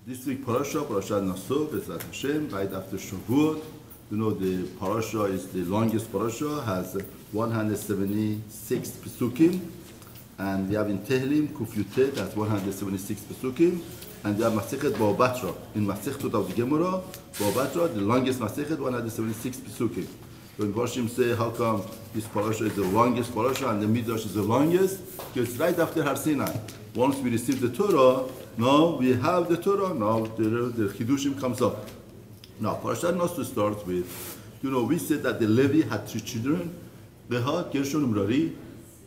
This week Parashat Nasso, B'ezrat Hashem, right after Shavuot. You know the parasha is the longest parasha, has 176 pesukim, and we have in Tehillim Kuf Yutet that's 176 pesukim, and we have Masechet Ba'obatra in Masechet of the Gemara. Ba'obatra, the longest Masechet, 176 pesukim. When Parashim say how come this parasha is the longest parasha and the Midrash is the longest, because right after Har Sinai, once we receive the Torah, now we have the Torah, now the Chidushim comes up. Now, Parashat Nasso starts with, we said that the Levi had 3 children, Gehat, Gershon, and Merari.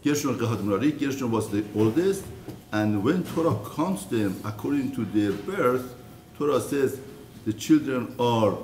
Gershon, Gehat, and Merari. Gershon was the oldest, and when Torah counts them according to their birth, Torah says the children are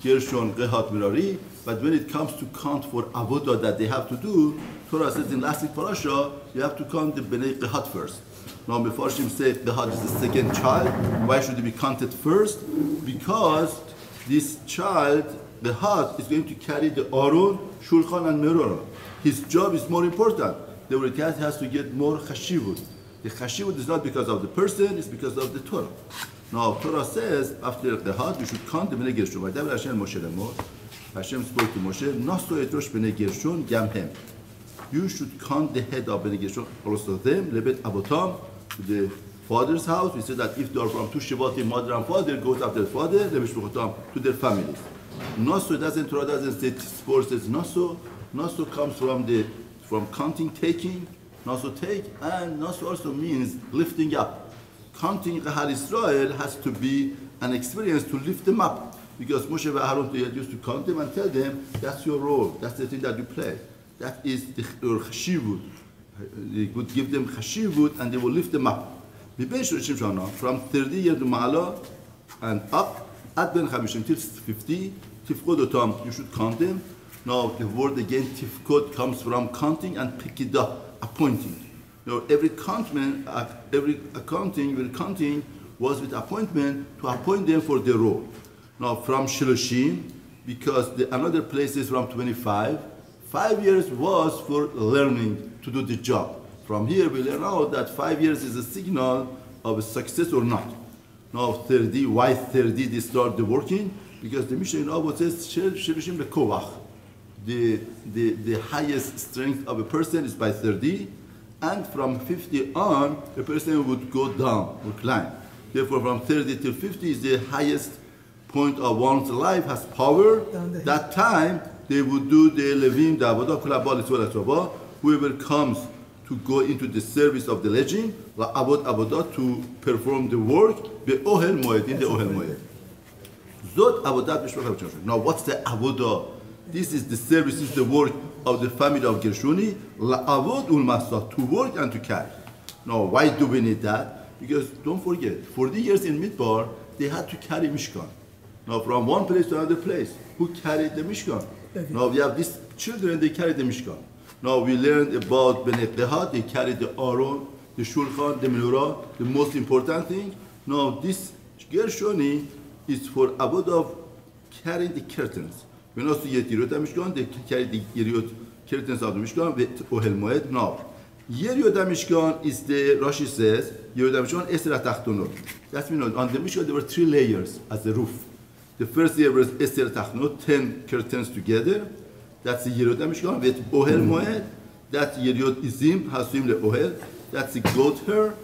Gershon, Gehat, Merari, but when it comes to count for Avodah that they have to do, Torah says in last week Parasha, you have to count the Bnei Gehat first. Now, before Shem said Gehat is the second child, why should it be counted first? Because this child, Gehat, is going to carry the Aron, Shulchan, and Menorah. His job is more important. The Gehat has to get more chashivut. The chashivut is not because of the person, it's because of the Torah. Now, Torah says, after Gehat, you should count the Bnei Gershon. Whatever Hashem Moshe lemor, Hashem spoke to Moshe, Nasso etrosh Bnei Gershon gamhem. You should count the head of Bnei Gershon, also them, lebet avotam, to the father's house. We said that if they are from two Shivati, mother and father, goes after the father, to their families. Nasso Torah doesn't say sports, says Nasso. Nasso comes from counting, taking, Nasso take, and Nasso also means lifting up. Counting Chahal Israel has to be an experience to lift them up. Because Moshe and Aaron used to count them and tell them, that's your role, that's the thing that you play. That is your chashivut. They would give them chashivut and they will lift them up. From 30 years to Ma'ala and up, at Ben Chamishim till 50, Tifkod Otam, you should count them. Now the word again, Tifkod, comes from counting and Pekidah, appointing. Every accounting was with appointment to appoint them for their role. Now from Shiloshim, because another place is from 25, 5 years was for learning to do the job. From here we learn out that 5 years is a signal of success or not. Now 30, why 30 they start the working? Because the Mishnah in Avot says Shirishim Bekovach. The highest strength of a person is by 30, and from 50 on a person would go down or climb. Therefore from 30 till 50 is the highest point of one's life, has power. That time they would do the Levim, the Avodah, Kula, whoever comes to go into the service of the legend, Avodah, to perform the work, the Ohel Moed, in the Ohel Moed. Zot Avodah. Now, what's the Avodah? This is the service, this is the work of the family of Gershoni, La'avod ul-Masah, to work and to carry. Now, why do we need that? Because don't forget, 40 years in Midbar, they had to carry Mishkan. Now, from one place to another place, who carried the Mishkan? Now we have these children, they carry the Mishkan. Now we learned about Bnei Gehat, they carry the Aron, the Shulchan, the Menorah, the most important thing. Now this Gershoni is for Avodah of carrying the curtains. When also Yet Yeriot Mishkan, they carry the Yeriot curtains of the Mishkan with Ohel Moed. Now, Yeriot Mishkan is the, Rashi says, Yeriot Mishkan Eser HaTachtonot. That means on the Mishkan there were 3 layers as a roof. The first layer was Eser Tachnot, 10 curtains together. That's the Yeriot Mishkan with Ohel Moed. That Yeriot Izim, Hasuim le Ohel. That's the goat hair.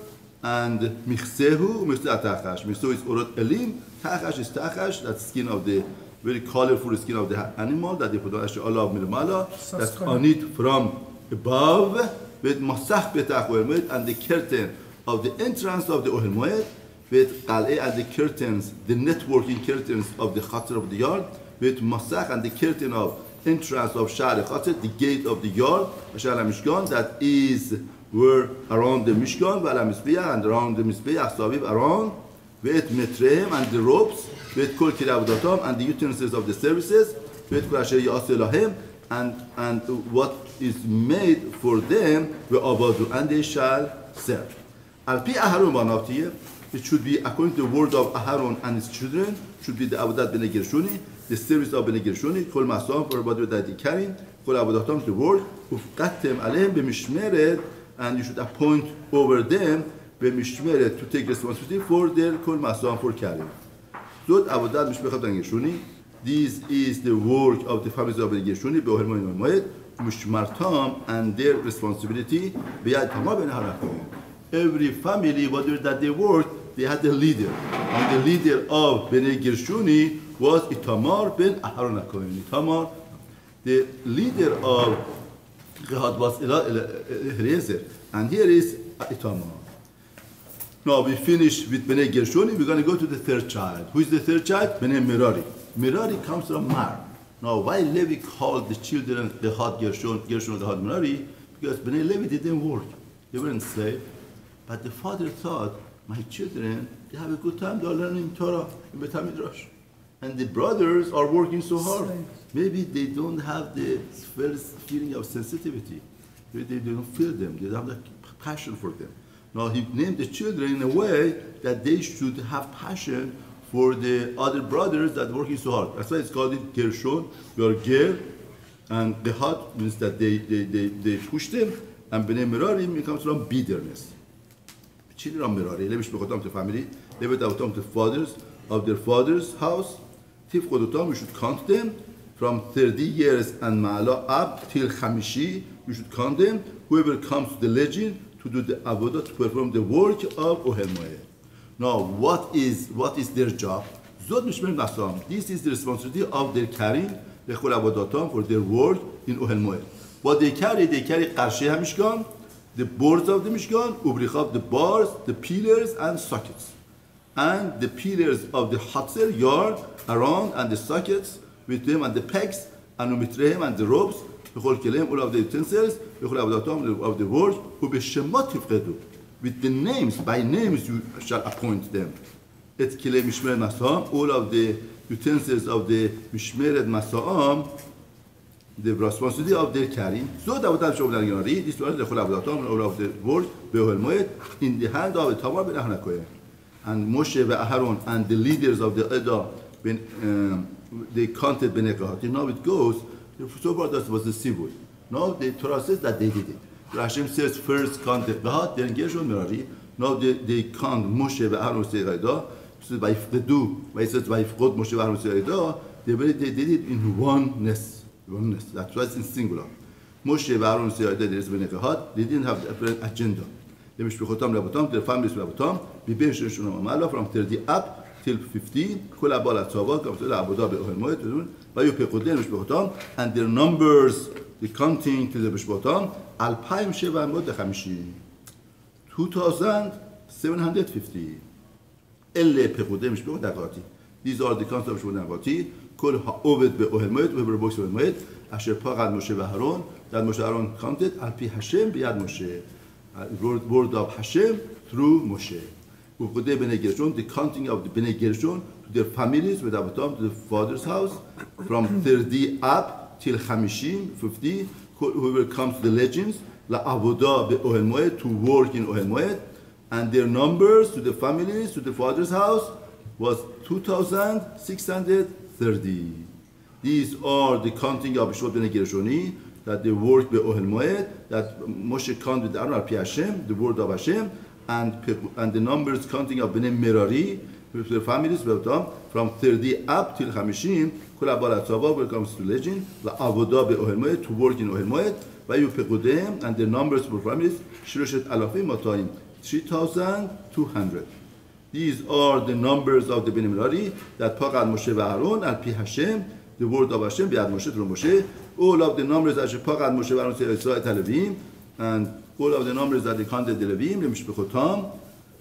And Michsehu, Michseh Tachash. Michsehu is Orot Elim. Tachash is Tachash. That's skin of the, very colorful skin of the animal that they put on Allah Milmala. That's on it from above. With Masach Betach Ohel Moed. And the curtain of the entrance of the Ohel Moed. With Qal'e and the curtains, the networking curtains of the Chatzar of the yard, with Masach and the curtain of entrance of Sha'ar Chatzar, the gate of the yard, Sha'ar Mishkan, that is where around the Mishkan, and around the Mizbeach, Saviv, around, with Metreim and the ropes, with Kol Kirei Avodatam and the utensils of the services, with Kol Asher Ya'aseh Lahem, and what is made for them, and they shall serve. Al-Pi Aharon Banavtiyeh, it should be according to the word of Aharon and his children, should be the Avodat Bnei Gershoni, the service of Bnei Gershoni, Kol Masam, for everybody that they carry, Kol Avodatam, the word, Ufqatem Alehem B'Mishmeret, and you should appoint over them, به میشمره to take responsibility for their کل مسئله for carrying. زود عبادت میشه بخواد انگشونی. This is the work of the families of انگشونی به اهل ماید مشمرتام and their responsibility بیاد تمام بین هر Every family, whatever that they worked, they had a leader. And the leader of Bnei Gershoni was Itamar ben Aharon HaKohen. Itamar, the leader of Gehad was Eliezer. And here is Itamar. Now we finish with Bnei Gershoni. We're going to go to the third child. Who is the third child? Bnei Merari. Merari comes from Mar. Now why Levi called the children the Gehad Gershon, Gershon the Gehad Merari? Because Bnei Levi didn't work. They weren't slaves. But the father thought, my children, they have a good time, they're learning Torah in Bet HaMidrash. And the brothers are working so hard. Maybe they don't have the first feeling of sensitivity. Maybe they don't feel them, they don't have the passion for them. Now he named the children in a way that they should have passion for the other brothers that are working so hard. That's why it's called it Gershon, you are Ger, and Gehad means that they push them, and Bnei Merari comes from bitterness. Children of Merari, Levish Bechotam to family, Levi Dautam to fathers of their father's house. Tif Chodotam, we should count them from 30 years and Ma'ala up till Chamishi, we should count them. Whoever comes to the legend to do the avodah, to perform the work of Ohel Moed. Now, what is their job? Zod Mishmer Nassam. This is the responsibility of their carrying Lechol Avodatam for their work in Ohel Moed. What they carry Qarshei HaMishkan, the boards of the Mishkan, Ubrichav, the bars, the pillars and sockets. And the pillars of the Hatzer yard around and the sockets with them and the pegs and Umitrehem and the ropes, all of the utensils, of the work, with the names, by names you shall appoint them. All of the utensils of the Mishmeret Masa'am, the responsibility of their carrying. So that this was the all of the work in the hand of Tamar ben Ahnakoyah. And Moshe and Aharon and the leaders of the Edah, they counted Bnei Kohat. Now it goes, so far that was the Sivui. Now the Torah says that they did it. Rashi says first count the Kohat, then Gershon Merari. Now they count Moshe and Aharon Seiraidah. So by it says by Moshe and Aharon Seiraidah, they did it in oneness. Oneness. That's why it's in singular. Moshe and Aaron said that there is Bnei Kohat. They didn't have a different agenda. The Mishpachotam Levatam, their families Levatam, Biben Shishon Amala from 30 up till 15. Kol Abal Atzava, comes to the Abudah Be'ohel Moed, Bayu Pekodem Mishpachotam, and their numbers, the counting to the Mishpachotam, Alpaim Sheva Mod Chamishi, 2,750. Elle Pekodem Mishpachot. These are the counts of Mishpachot Dagati. Kol ha'oved be'ohel moed, whoever works with moed, asher pagad Moshe v'Aaron, that Moshe Aaron counted, al pi Hashem b'yad Moshe, word of Hashem through Moshe. U'kodei b'nei Gershon, the counting of the b'nei Gershon to their families with Abatam to the father's house, from 30 up till Chamishim, 50. Whoever comes to the legends, la'avodah be'ohel moed, to work in ohel moed, and their numbers to the families to the father's house was 2,630. These are the counting of Shot ben Gershoni, that they worked by Ohel Moed, that Moshe counted with Aaron al Pi Hashem, the word of Hashem, and the numbers counting of Bnei Merari, with their families, from 30 up till Chamishim, Kol Abal Atzava, when it comes to legend, La Avodah be Ohel Moed, to work in Ohel Moed, Vayu Pekodem, and the numbers for families, Shiroshet Alafim Matayim, 3,200. These are the numbers of the Bnei Merari that Pagad Moshe v'Aaron al Pi Hashem, the word of Hashem, Bi'ad Moshe through Moshe. All of the numbers that Pagad Moshe v'Aaron Yisrael et Levim, and all of the numbers that they counted the Levim, the Mishpachotam,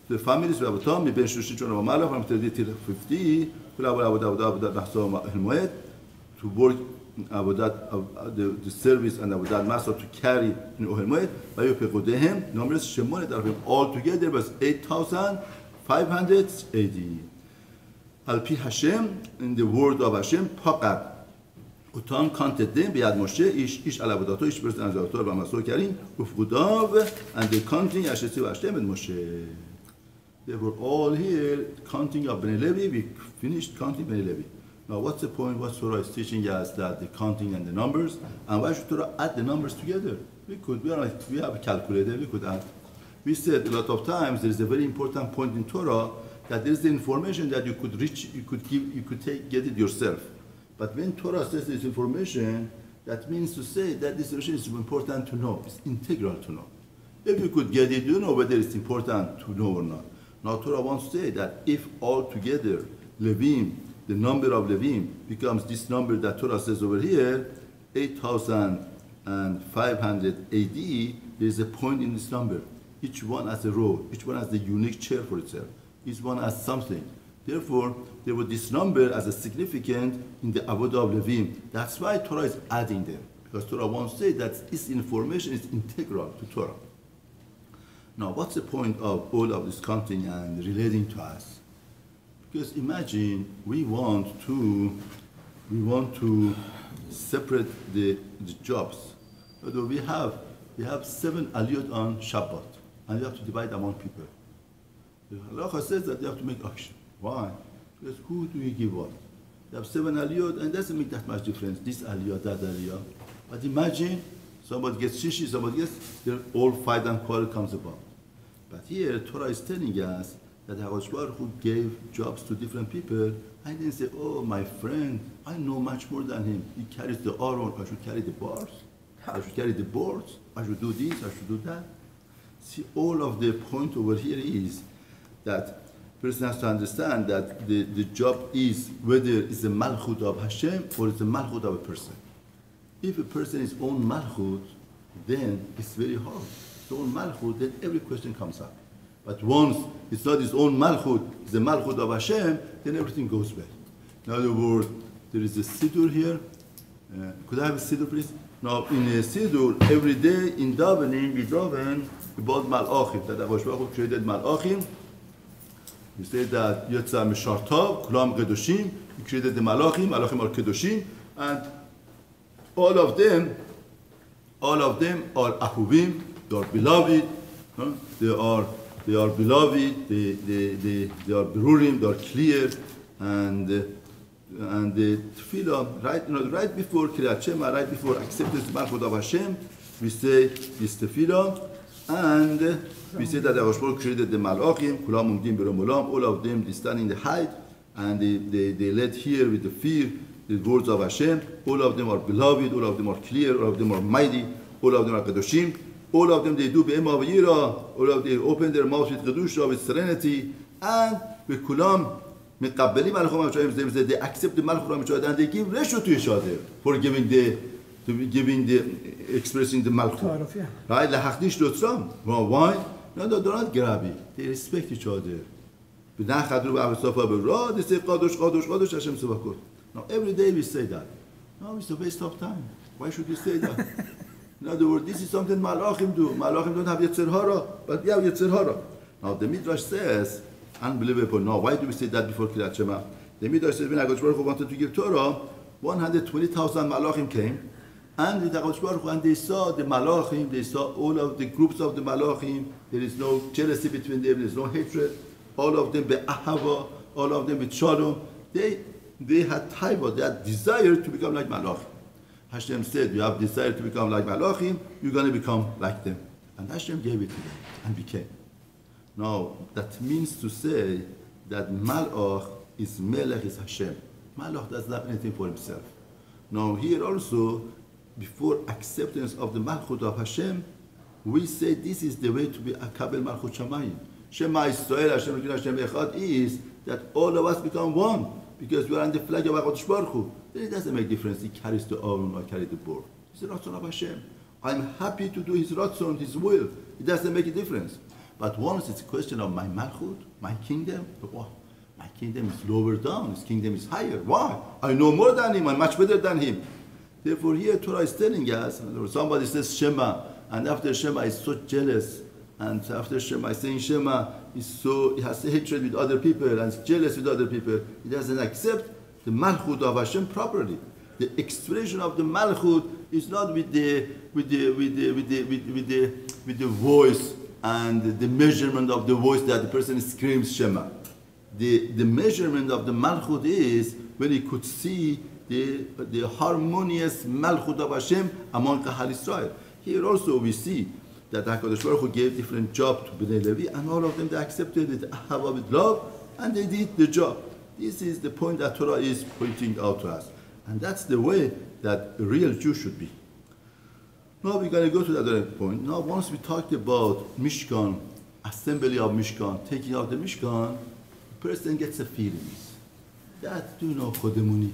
the families of Abatam, Miben Shushin Shon Amala from 30 till 50, to work the service and Avodat Master to carry in Ohel Moed. Vayu Pekodehem, numbers Shemon et Arvim, all together was 8,580. Al Pi Hashem, in the word of Hashem, Paqad. Utam counted them, Biad Moshe, Ish al Avodato, each person as Avodato, Bamaso Karim, Ufgudav, and the counting Hashem Hashem and Moshe. They were all here counting of Bnei Levi. We finished counting Bnei Levi. Now, what's the point? What Torah is teaching us that the counting and the numbers, and why should Torah add the numbers together? We have a calculator. We could add We said a lot of times there is a very important point in Torah that there is the information that you could reach, you could get it yourself. But when Torah says this information, that means to say that this information is important to know. It's integral to know. If you could get it, you know whether it's important to know or not. Now Torah wants to say that if altogether Levim, the number of Levim becomes this number that Torah says over here, 8,500 AD, there is a point in this number. Each one has a role. Each one has the unique chair for itself. Each one has something. Therefore, there was this number as a significant in the Avodah of Levim. That's why Torah is adding them. Because Torah wants to say that this information is integral to Torah. Now, what's the point of all of this counting and relating to us? Because imagine we want to separate the jobs. Although we have 7 aliyot on Shabbat, and we have to divide among people. The halacha says that you have to make action. Why? Because who do you give what? You have 7 aliyot, and it doesn't make that much difference. This aliyah, that aliyah. But imagine somebody gets shishi, somebody gets, all fight and quarrel comes about. But here, Torah is telling us that HaKadosh Baruch Hu gave jobs to different people. I didn't say, oh, my friend, I know much more than him. He carries the aron, I should carry the bars. I should carry the boards. I should do this, I should do that. See, all of the point over here is that person has to understand that the job is whether it's the malchut of Hashem or it's the malchut of a person. If a person is own malchut, then it's very hard. His own malchut, then every question comes up. But once it's not his own malchut, it's the malchut of Hashem, then everything goes well. In other words, there is a siddur here. Could I have a siddur, please? Now, in a siddur, every day in davening, we daven about malachim, that HaKadosh Baruch Hu created malachim. We say that Yetza Mishartav, Kulam Kedoshim, he created the malachim, malachim are Kedoshim, and all of them are ahuvim, they are beloved, they are beloved, they are berurim, they are clear, and the tefillah, right before Kriyat Shema, right before acceptance of Malchut of Hashem, we say this tefillah, and we say that HaKadosh Baruch Hu created the malachim, kulam umdim berom olam, all of them, they stand in the height, and they led here with the fear, the words of Hashem. All of them are beloved, all of them are clear, all of them are mighty, all of them are Kedoshim, all of them they do be'ema v'yira, all of them open their mouth with Kedusha, with serenity, and with kulam, mekabbelim malchut HaMishadim, they accept the malchut HaMishadim, and they give ratio to each other for giving the expressing the malchut. Right? Lahachnish lotzram. Why? No, they're not grabby. They respect each other. They say Kadosh, Kadosh, Kadosh, Hashem Tzavakot. Now every day we say that. No, it's a waste of time. Why should we say that? In other words, this is something Malachim do. Malachim don't have Yetzer Hara, but we have Yetzer Hara. Now the Midrash says, unbelievable. Now why do we say that before Kriyat Shema? The Midrash says when HaKadosh Baruch Hu wanted to give Torah, 120,000 Malachim came, and the HaKadosh Baruch Hu, and they saw the Malachim, they saw all of the groups of the Malachim. There is no jealousy between them. There is no hatred. All of them be'ahava, all of them with shalom. They had taiva, they had desire to become like Malachim. Hashem said, you have desire to become like Malachim, you're going to become like them. And Hashem gave it to them and became. Now, that means to say that Malach is Melech, is Hashem. Malach does not have anything for himself. Now, here also, before acceptance of the Malchut of Hashem, we say this is the way to be Akabel Malchut Shamayim. Shema Yisrael, Hashem Elokeinu, Hashem Echad is that all of us become one because we are on the flag of HaKadosh Baruch Hu. Then it doesn't make difference. He carries the Aron or carries the board. It's the Ratzon of Hashem. I'm happy to do His Ratzon, His will. It doesn't make a difference. But once it's a question of my Malchut, my kingdom, my kingdom is lower down. His kingdom is higher. Why? I know more than Him. I'm much better than Him. Therefore, here Torah is telling us, somebody says Shema, and after Shema is so jealous. And after Shema, saying Shema, he has hatred with other people and is jealous with other people. He doesn't accept the Malchut of Hashem properly. The expression of the Malchut is not with the voice and the measurement of the voice that the person screams Shema. The measurement of the Malchut is when he could see the harmonious Malchut of Hashem among Kahal Israel. Here also we see that HaKadosh Baruch Hu gave different job to Bnei Levi, and all of them, they accepted with ahava, with love, and they did the job. This is the point that Torah is pointing out to us. And that's the way that a real Jew should be. Now we're going to go to the other point. Now once we talked about Mishkan, assembly of Mishkan, taking out the Mishkan, the person gets a feelings. That, chodemuni.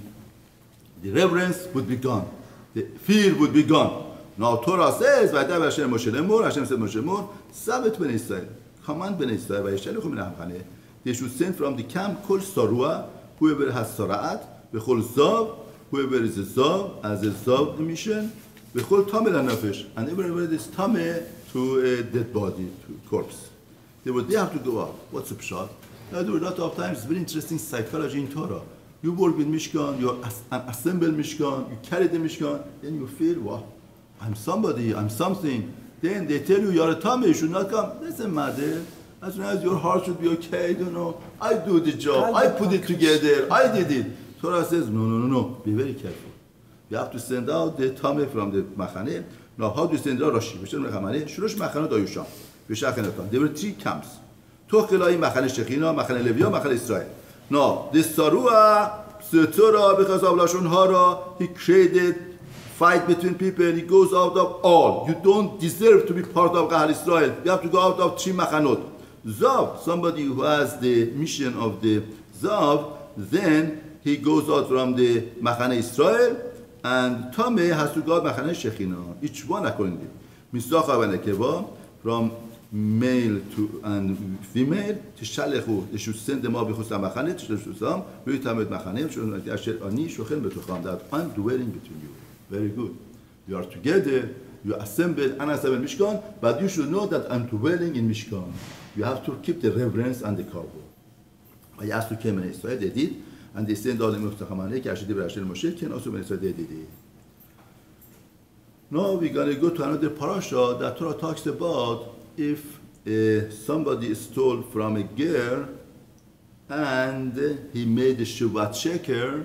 The reverence would be gone. The fear would be gone. Now Torah says, Vaydaber Hashem Moshe lemor, Hashem said Moshe lemor, Sabet Bnei Israel, command Bnei Israel, Vayishalichu min ha'amchane. They should send from the camp Kol Sarua, whoever has Sara'at, V'chol Zav, whoever is a Zav, as a Zav emission, V'chol Tameh LaNefesh, and everywhere is Tameh to a dead body, to a corpse. They have to go out. What's the pshat? Now, there are a lot of times, very interesting psychology in Torah. You work with Mishkan, you assemble Mishkan, you carry the Mishkan, then you feel, wow, I'm somebody, I'm something. Then they tell you, you're a Tameh, you should not come. Doesn't matter. As long as your heart should be okay, I do the job, I put it together, I did it. Torah says, no, be very careful. You have to send out the Tameh from the Machane. Now, how do you send out Rashi? There were 3 camps. Machane Shechina, Machane Levia, Machane Israel. Now, the Sarua, Setora, because of Lashon Hara, he created fight between people, he goes out of all. You don't deserve to be part of Kahal Israel. You have to go out of 3 Machanot. Zav, somebody who has the mission of the Zav, then he goes out from the Machane Israel, and Tameh has to go out Machane Shechina. Each one accordingly. Misacha and Nekeva, from male to and female, Tishalechu, they should send them out b'chutz Machane, Tishalechu, V'yitamed Machane, Asher Ani Shochen B'tocham, that I'm dwelling between you. Very good. You are together, you assemble and assemble Mishkan, but you should know that I'm dwelling in Mishkan. You have to keep the reverence and the kavod. I asked to come in Israel, they did, and they sent all the Muftachamane, Kashidi Berashel Moshe, and also in Israel they did it. Now we're going to go to another parasha that Torah talks about if somebody stole from a girl and he made a Shuvat Sheker,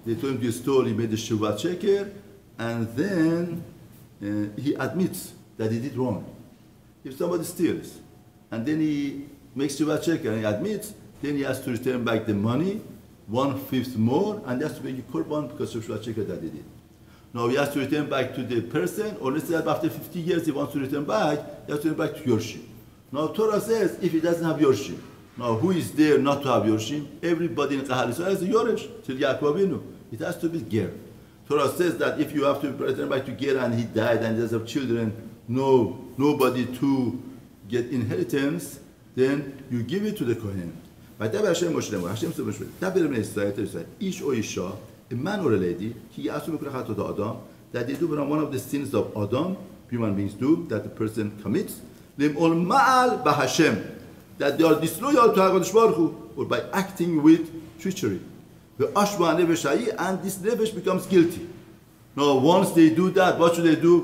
they told him to stole, he made a Shuvat Sheker, and then he admits that he did wrong. If somebody steals, and then he makes Shuvat Sheker and he admits, then he has to return back the money, 1/5 more, and he has to make a korban because of Shuvat Sheker that he did. Now he has to return back to the person, or let's say that after 50 years he wants to return back, he has to return back to Yorshim. Now Torah says if he doesn't have Yorshim, now who is there not to have Yorshim? Everybody in Kahal Israel has a Yoresh, till Yaakov Avinu. It has to be Ger. Torah says that if you have to return back to Ger and he died and he doesn't have children, nobody to get inheritance, then you give it to the Kohen. Hashem said, Ish or Isha, a man or a lady, that they do one of the sins of Adam, human beings do, that the person commits, that they are disloyal to HaKadosh Baruch Hu, or by acting with treachery. And this nefesh becomes guilty. Now, once they do that, what should they do?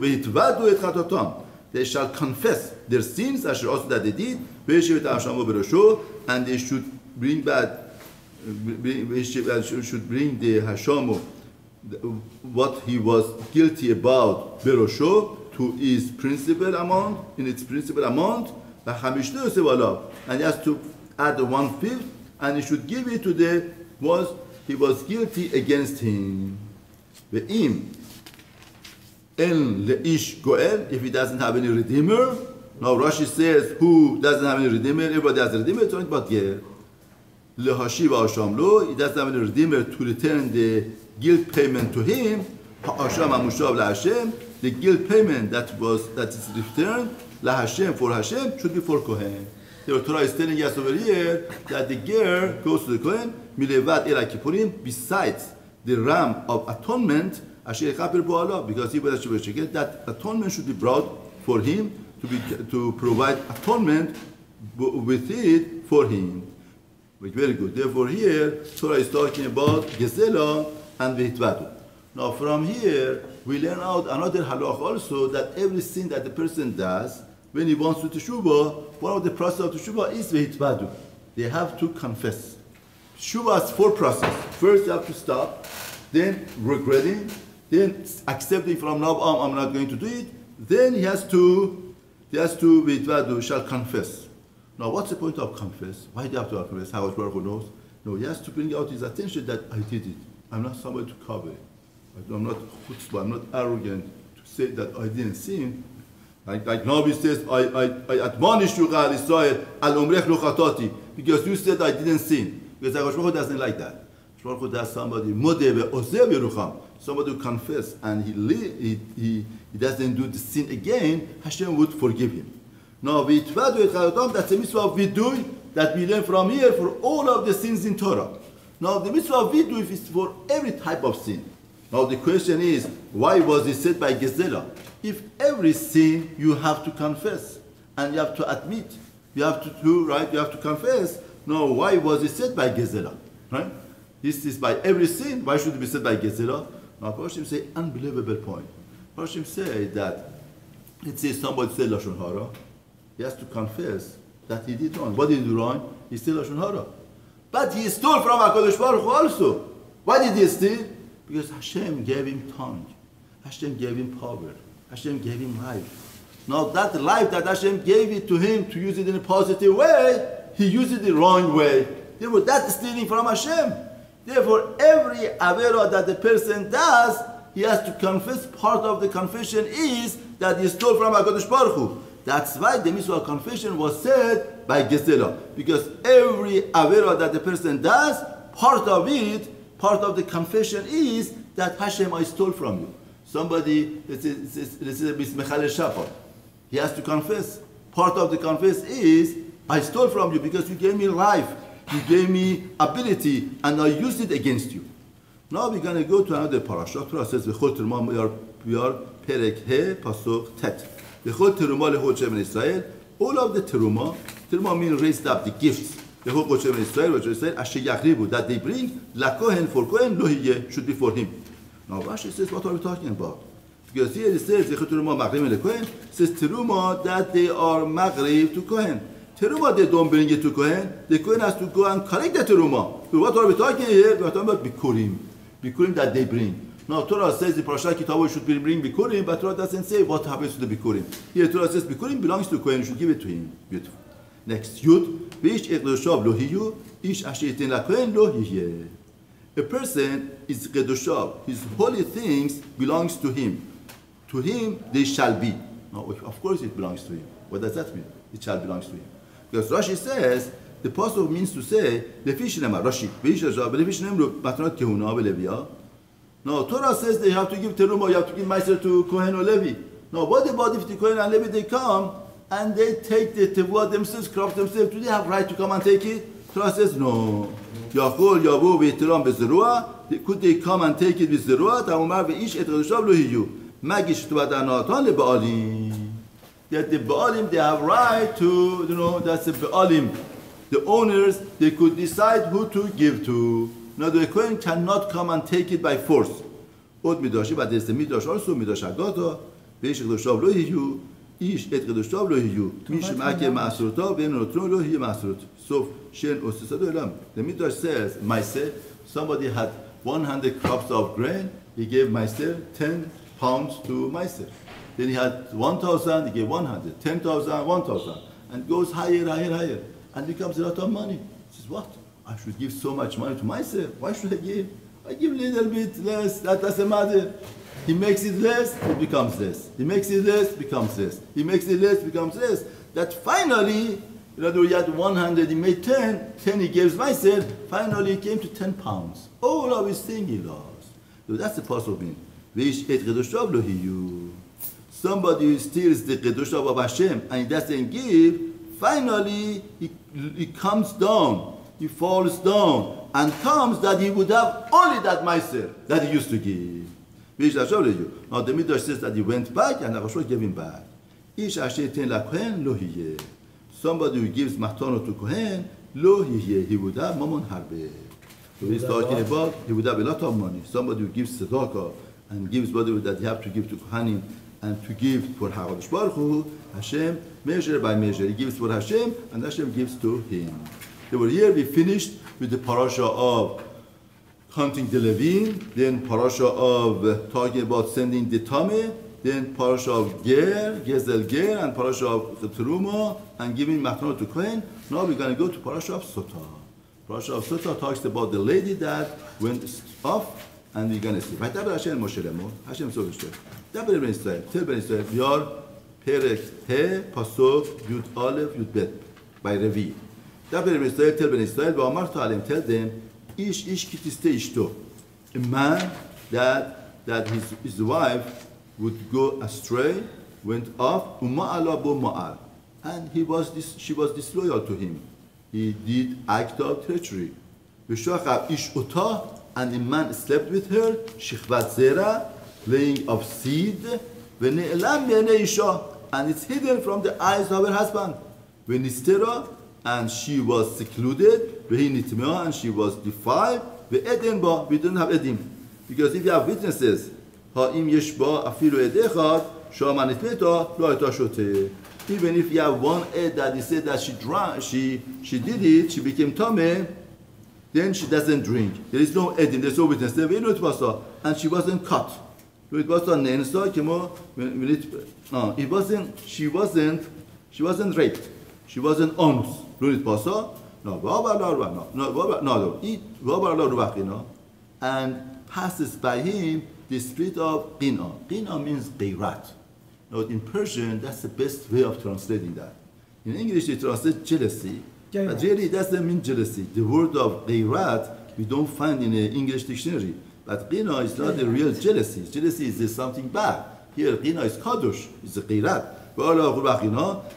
They shall confess their sins, as also that they did, and they should bring back. Should bring the Hashamu, what he was guilty about, Berosho, to his principal amount, in its principal amount, and he has to add the 1/5, and he should give it to the he was guilty against him. Ve'im en leish goel, if he doesn't have any redeemer. Now Rashi says, who doesn't have any redeemer? Everybody has a redeemer. It's talking about Ger. Lehashi v'ashamlo, he doesn't have any redeemer to return the guilt payment to him. Ha'asham ha'mushav la'Hashem, the guilt payment that is returned la'Hashem for Hashem should be for Kohen. The Torah is telling us over here that the ger goes to the Kohen milevad el kippurim, besides the ram of atonement, asher chaper bo'ala, because he was that atonement should be brought for him to provide atonement with it for him. Very good. Therefore, here Torah is talking about gezela and veitvadu. Now, from here we learn out another halach also, that every sin that the person does when he wants to teshuvah, one of the process of teshuvah is veitvadu. They have to confess. Teshuvah is 4 processes. First, you have to stop, then regretting, then accepting from now on I'm not going to do it. Then he has to He has to, Vitvadu, shall confess. Now, what's the point of confess? Why do you have to confess? How Baruch Hu knows? No, he has to bring out his attention that I did it. I'm not somebody to cover it. I'm not chutzpah, I'm not arrogant to say that I didn't sin. Like Nabi says, I admonish you, Gal Israel, al umrech lo chatati, because you said I didn't sin. Because Baruch Hu doesn't like that. Baruch Hu does somebody modeh ve'oseh v'rucham, somebody who confess and he doesn't do the sin again, Hashem would forgive him. Now, that's a mitzvah of vidui that we learn from here for all of the sins in Torah. Now, the mitzvah of vidui is for every type of sin. Now, the question is, why was it said by Gezerah? If every sin you have to confess and you have to admit, you have to do, right? You have to confess. Now, why was it said by Gezerah? Right? This is by every sin. Why should it be said by Gezerah? Now, Parashim say, unbelievable point. Parashim say that, let's say somebody said Lashon Hara, he has to confess that he did wrong. What did he do wrong? He stole Lashon Hara. But he stole from HaKadosh Baruch Hu also. Why did he steal? Because Hashem gave him tongue. Hashem gave him power. Hashem gave him life. Now that life that Hashem gave it to him to use it in a positive way, he used it the wrong way. Therefore, that's stealing from Hashem. Therefore, every avera that the person does, he has to confess. Part of the confession is that he stole from HaKadosh Baruch Hu. That's why the mitzvah of confession was said by Gezerah. Because every avera that the person does, part of the confession is that Hashem, I stole from you. Somebody, this is a Mechalel Shafar. He has to confess. Part of the confess is, I stole from you because you gave me life. You gave me ability, and I used it against you. Now we're going to go to another parashat. Torah says, "V'chol teruma," we are perek he pasuk tet. "V'chol teruma lechol shemen Israel." All of the teruma means raised up the gifts. Lechol shemen Israel, which is asher yachribu, that they bring lakohen for kohen lo hiyeh, should be for him. Now Rashi says, what are we talking about? Because here it says, "V'chol teruma machrim lekohen," says teruma that they are maghrib to kohen. Teruma, they don't bring it to Kohen. The Kohen has to go and collect the teruma. So what are we talking here? We are talking about bikurim. Bikurim that they bring. Now Torah says the Parashat Kitabu should bring bikurim, but Torah doesn't say what happens to the bikurim. Here Torah says bikurim belongs to Kohen. You should give it to him. Beautiful. Next, Yud. V'ish eqdoshav lo hiyu, ish asher yitin laKohen lo hiyeh. A person is kedoshav. His holy things belongs to him. To him they shall be. Now, of course it belongs to him. What does that mean? It shall belongs to him. Because Rashi says, the pasuk means to say, Levichaim, Rashi, Levichaim, Matnot Kehuna, Levia. No, Torah says they have to give teruma, you have to give meiser to Kohen or Levi. No, what about if the Kohen and Levi, they come and they take the tevuah themselves, crop themselves, do they have right to come and take it? Torah says, no. Yachol, Yavu, Veteram, Bezerua, could they come and take it with Zerua? Ta'umar, Ve'ish, Et Redoshav, Lo Hiyu. Magish, Tuadanatan, Leba'alim. That the Baalim, they have right to, that's the Baalim. The owners, they could decide who to give to. Now the Kohen cannot come and take it by force. But there's the Midrash also, Midrash Agata, Veish Kedoshav lo hiyu, Ish et Kedoshav lo hiyu, Mish ma'ake ma'asrotav, Ve'en notron lo hiyu ma'asrot. So, Shen osesado elam. The Midrash says, Meiser, somebody had 100 crops of grain, he gave Meiser 10 pounds to Meiser. Then he had 1,000, he gave 100, 10,000, 1,000, and goes higher, and becomes a lot of money. He says, what? I should give so much money to myself. Why should I give? I give a little bit less, that doesn't matter. He makes it less, it becomes less. He makes it less, becomes less. He makes it less, becomes less. That finally, he had 100, he made 10 he gives myself, finally he came to 10 pounds. All of his thing he lost. So that's the possible thing. Somebody who steals the Kedusha of Hashem and he doesn't give, finally he comes down, he falls down, and comes that he would have only that meiser that he used to give. Now the Midrash says that he went back and Avraham gave him back. Somebody who gives matano to Kohen, lo hiyeh, he would have mamon harbe. So he's talking about he would have a lot of money. Somebody who gives tzedakah and gives whatever that he have to give to Kohanim, and to give for HaKadosh Baruch Hu, Hashem, measure by measure. He gives for Hashem, and Hashem gives to him. Over here we finished with the parasha of counting the Levim, then parasha of talking about sending the Tameh, then Parashat of Ger, Gezel Ger, and Parashat of Teruma, and giving Matnot to Kohen. Now we're going to go to Parashat of Sotah. Parashat of Sotah talks about the lady that went off, and we're going to see. V'aydaber Hashem Moshe Lemor, Hashem so v'shter. Daber ben Israel, tell ben Israel, Yar Perek He, Pasuk, Yud Aleph, Yud Bet, by Revi. Daber ben Israel, tell ben Israel, V'amar to Alem, tell them, Ish kitiste ishto. A man that his wife would go astray, went off, uma'ala bo ma'al. And she was disloyal to him. He did act of treachery. V'shachab ish otah, and the man slept with her, shichvat zera, laying of seed, v'ne'elam me'nei isha, and it's hidden from the eyes of her husband. V'nistera, and she was secluded, v'hi nitmea, and she was defiled, v'eden ba, we don't have edim. Because if you have witnesses, ha'im yesh ba afilu ed echad, shama nitmeta, lo hayta shoteh. Even if you have one ed that he said that she did it, she became tameh, then she doesn't drink. There is no edim, there's no witness. And she wasn't cut. It wasn't. She wasn't raped. She wasn't honest. And passes by him the spirit of qina. Qina means ghirat. Now in Persian, that's the best way of translating that. In English, they translate jealousy, but really it doesn't mean jealousy. The word of ghirat we don't find in an English dictionary. But qina is not a real jealousy. Jealousy is something bad. Here, qina is kadosh, it's a ghirat.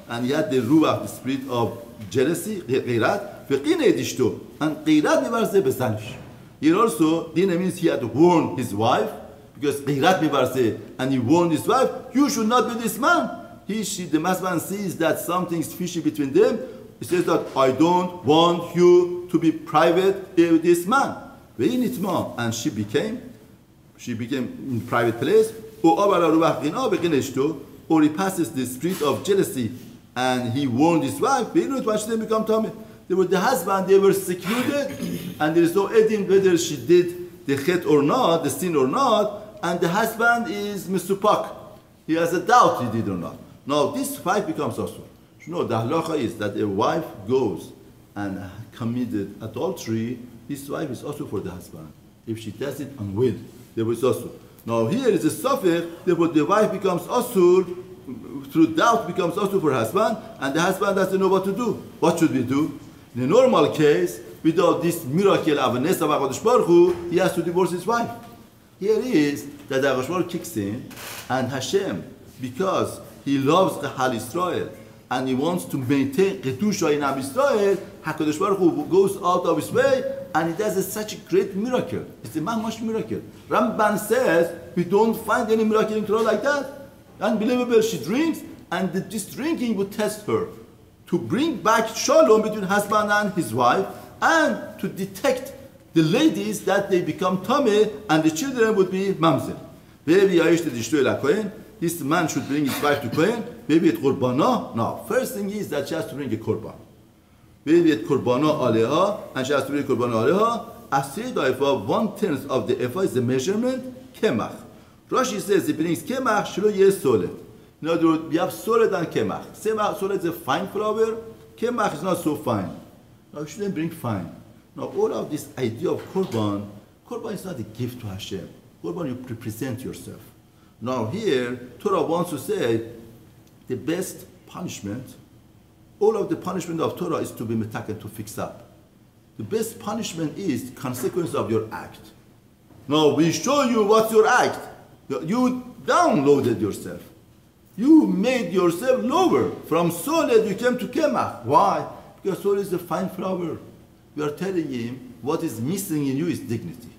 And yet the ruach, the spirit of jealousy, ghirat, and ghirat mevarze bezanish. Here also, qina means he had warned his wife, because ghirat mevarze, and he warned his wife, you should not be this man. The husband sees that something's fishy between them. He says that I don't want you to be private with this man. And she became in private place. Or he passes the spirit of jealousy, and he warned his wife. They were the husband, they were secluded, and there is no edim whether she did the chet or not, the sin or not, and the husband is misupak. He has a doubt he did or not. Now this wife becomes also. You know, the halacha is that a wife goes and committed adultery, this wife is also for the husband. If she does it unwill, there was also. Now here is a suffix, therefore the wife becomes asur, through doubt becomes asur for husband, and the husband doesn't know what to do. What should we do? In a normal case, without this miracle of Nessa HaKadosh Baruch Hu, he has to divorce his wife. Here is that the HaKadosh Baruch Hu kicks in, and Hashem, because he loves Chal Israel, and he wants to maintain Kedusha in Am Yisrael, HaKadosh Baruch Hu goes out of his way, and he does such a great miracle. It's a mamash miracle. Ramban says, we don't find any miracle in Torah like that. Unbelievable, she drinks, and this drinking would test her to bring back shalom between husband and his wife, and to detect the ladies that they become tameh, and the children would be mamzer. This man should bring his wife to Kohen, maybe at Qurbana. No, first thing is that she has to bring a Qurban. Maybe at Qurbana Aleha, and she has to bring Qurbana Aleha. Asir Daifa, 1/10 of the Ephah is the measurement, Kemach. Rashi says he brings Kemach, Shlo Yeh Solid. In other words, we have solid and Kemach. Solid is a fine flour, Kemach is not so fine. Now you shouldn't bring fine. Now all of this idea of Qurban is not a gift to Hashem. Qurban, you represent yourself. Now here, Torah wants to say the best punishment, all of the punishment of Torah is to be metaken, to fix up. The best punishment is consequence of your act. Now we show you what's your act. You downloaded yourself. You made yourself lower. From solid you came to kemach. Why? Because solid is a fine flour. We are telling him what is missing in you is dignity.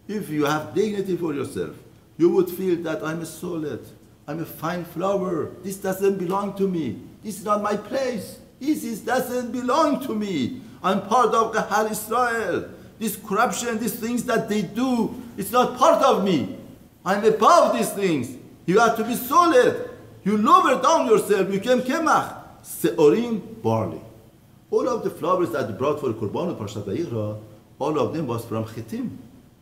If you have dignity for yourself, you would feel that I'm a solid, I'm a fine flower. This doesn't belong to me. This is not my place. This doesn't belong to me. I'm part of Kahal Israel. This corruption, these things that they do, it's not part of me. I'm above these things. You have to be solid. You lower down yourself. You became kemach. Seorim, barley. All of the flowers that they brought for Korban Parashat Vayikra, all of them was from chitim,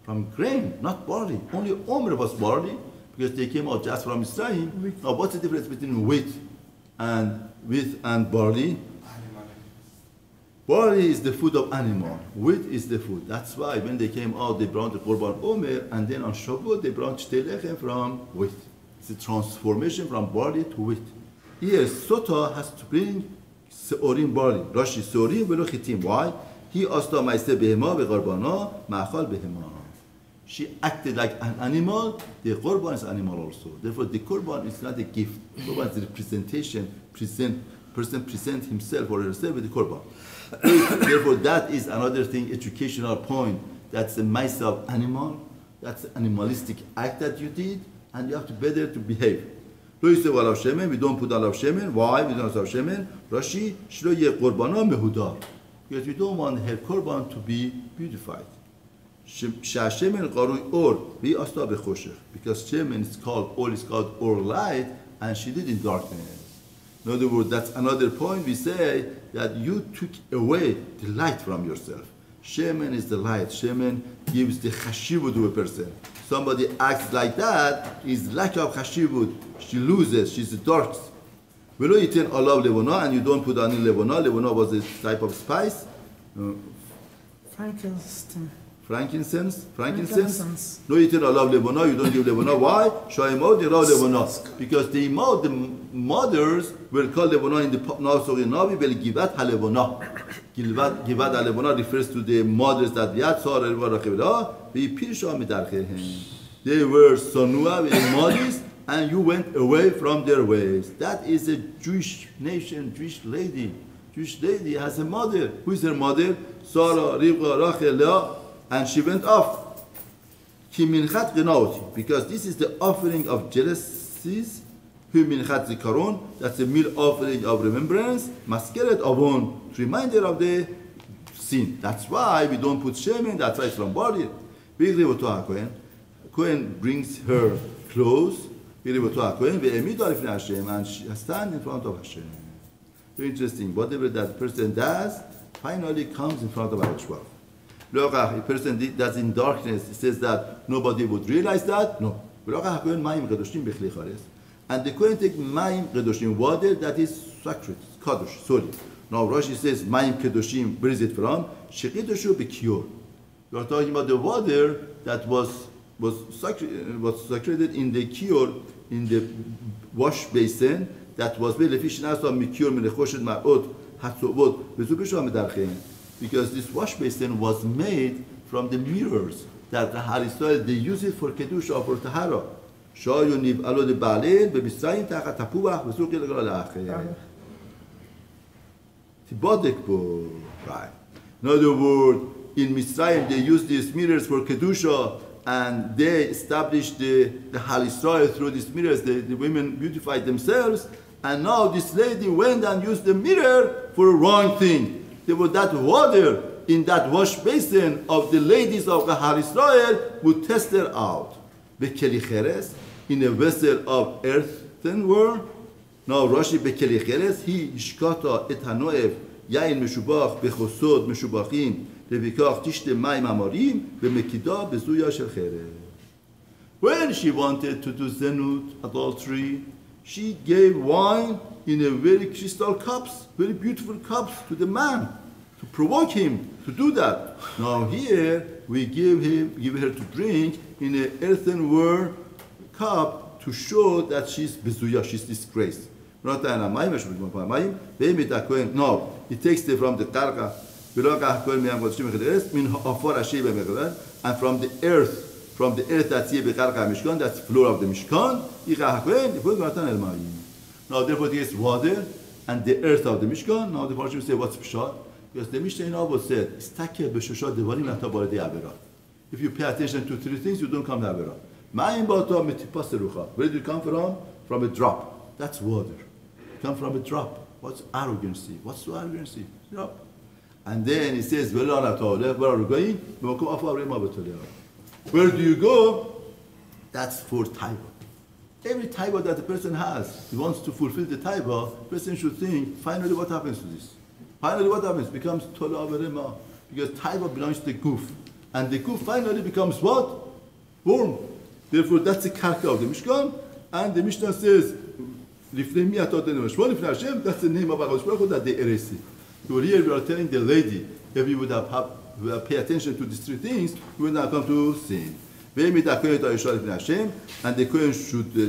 from grain, not barley. Only Omer was barley, because they came out just from Israel. Now, what's the difference between wheat and barley? Barley is the food of animal. Wheat is the food. That's why when they came out, they brought the Korban Omer, and then on Shavuot, they brought Shtei Lechem from wheat. It's a transformation from barley to wheat. Here, Sota has to bring Seorim barley. Rashi, Seorim velo chitim. Why? He asta ma'aseh behema ve'qarbana ma'achal behema. She acted like an animal. The Korban is animal also. Therefore, the Korban is not a gift. Korban is a representation. Person present himself or herself with the Korban. Therefore, that is another thing, educational point. That's a mice of animal. That's an animalistic act that you did, and you have to better to behave. We don't put alav shemen. Why? We don't have shemen. Rashi, shlo ye korbana mehuda. Because we don't want her korban to be beautified. Shemen qarui or we asta bechoshech. Because shemen is called or light, and she did in darkness. In other words, that's another point. We say that you took away the light from yourself. Shemen is the light. Shemen gives the chashivut to a person. Somebody acts like that, is lack of chashivut. She loses. She's the dark. Velo yiten alav levona, and you don't put any levona. Levona was a type of spice. Frankincense. No yiten alav levona. You don't give levona. Why? Shaimod dirav levona. Because the mothers were called levona in the Nasso Navi. Bel givat halevona. Givat halevona refers to the mothers that yat sar elva rachevda. They were sonua with modest, and you went away from their ways. That is a Jewish nation, Jewish lady. Jewish lady has a mother. Who is her mother? Sarah, Rivka, Rachel, Leah, and she went off. Because this is the offering of jealousies. That's a meal offering of remembrance. Maskeret avon, reminder of the sin. That's why we don't put shemen. That's why it's from body. Kohen brings her clothes, and she stands in front of Hashem. Very interesting. Whatever that person does, finally comes in front of Hashem. A person that's in darkness, it says that nobody would realize that. No. And the Kohen takes Mayim Kedoshim, water that is sacred, Kadosh, sorry. Now Rashi says Mayim Kedoshim, where is it from? Shechidoshu Bekior. You are talking about the water that was saturated in the kior, in the wash basin, that was because this wash basin was made from the mirrors that the Harisrael, they use it for kedusha or for tahara. Right. In other words, in Mitzrayim, they used these mirrors for Kedusha, and they established the Hal Yisrael through these mirrors. The women beautified themselves, and now this lady went and used the mirror for a wrong thing. There was that water in that wash basin of the ladies of the Hal Yisrael would test her out. Bekeli cheres, in a vessel of earthenware. Now Rashi bekeli cheres, he ishkata et hanoev yain meshubach bechosod meshubachim. When she wanted to do zenut, adultery, she gave wine in a very crystal cups, very beautiful cups to the man, to provoke him to do that. Now here, we give her to drink in an earthenware cup to show that she's bezuya, she's disgraced. No, it takes it from the karka. And from the earth that's here, that's the floor of the Mishkan. Now, therefore, there's water and the earth of the Mishkan. Now, the Parashat say, what's Pshat? Because the Mishnah was said, if you pay attention to three things, you don't come to Avera. Where did it come from? From a drop. That's water. It comes from a drop. What's arrogancy? What's the arrogancy? Drop. And then it says, where are we going? Where do you go? That's for taiva. Every taiva that the person has, he wants to fulfill the taiva, the person should think, finally what happens to this? Finally what happens? It becomes tola verema. Because taiva belongs to the guf. And the guf finally becomes what? Worm. Therefore, that's the character of the Mishkan. And the Mishnah says, Lifnei mi atah Adonai Lifnei Hashem, that's the name of HaKadosh Baruch Hu that they erased it. So here we are telling the lady, if we would have pay attention to these three things, we would not come to sin. And the Kohen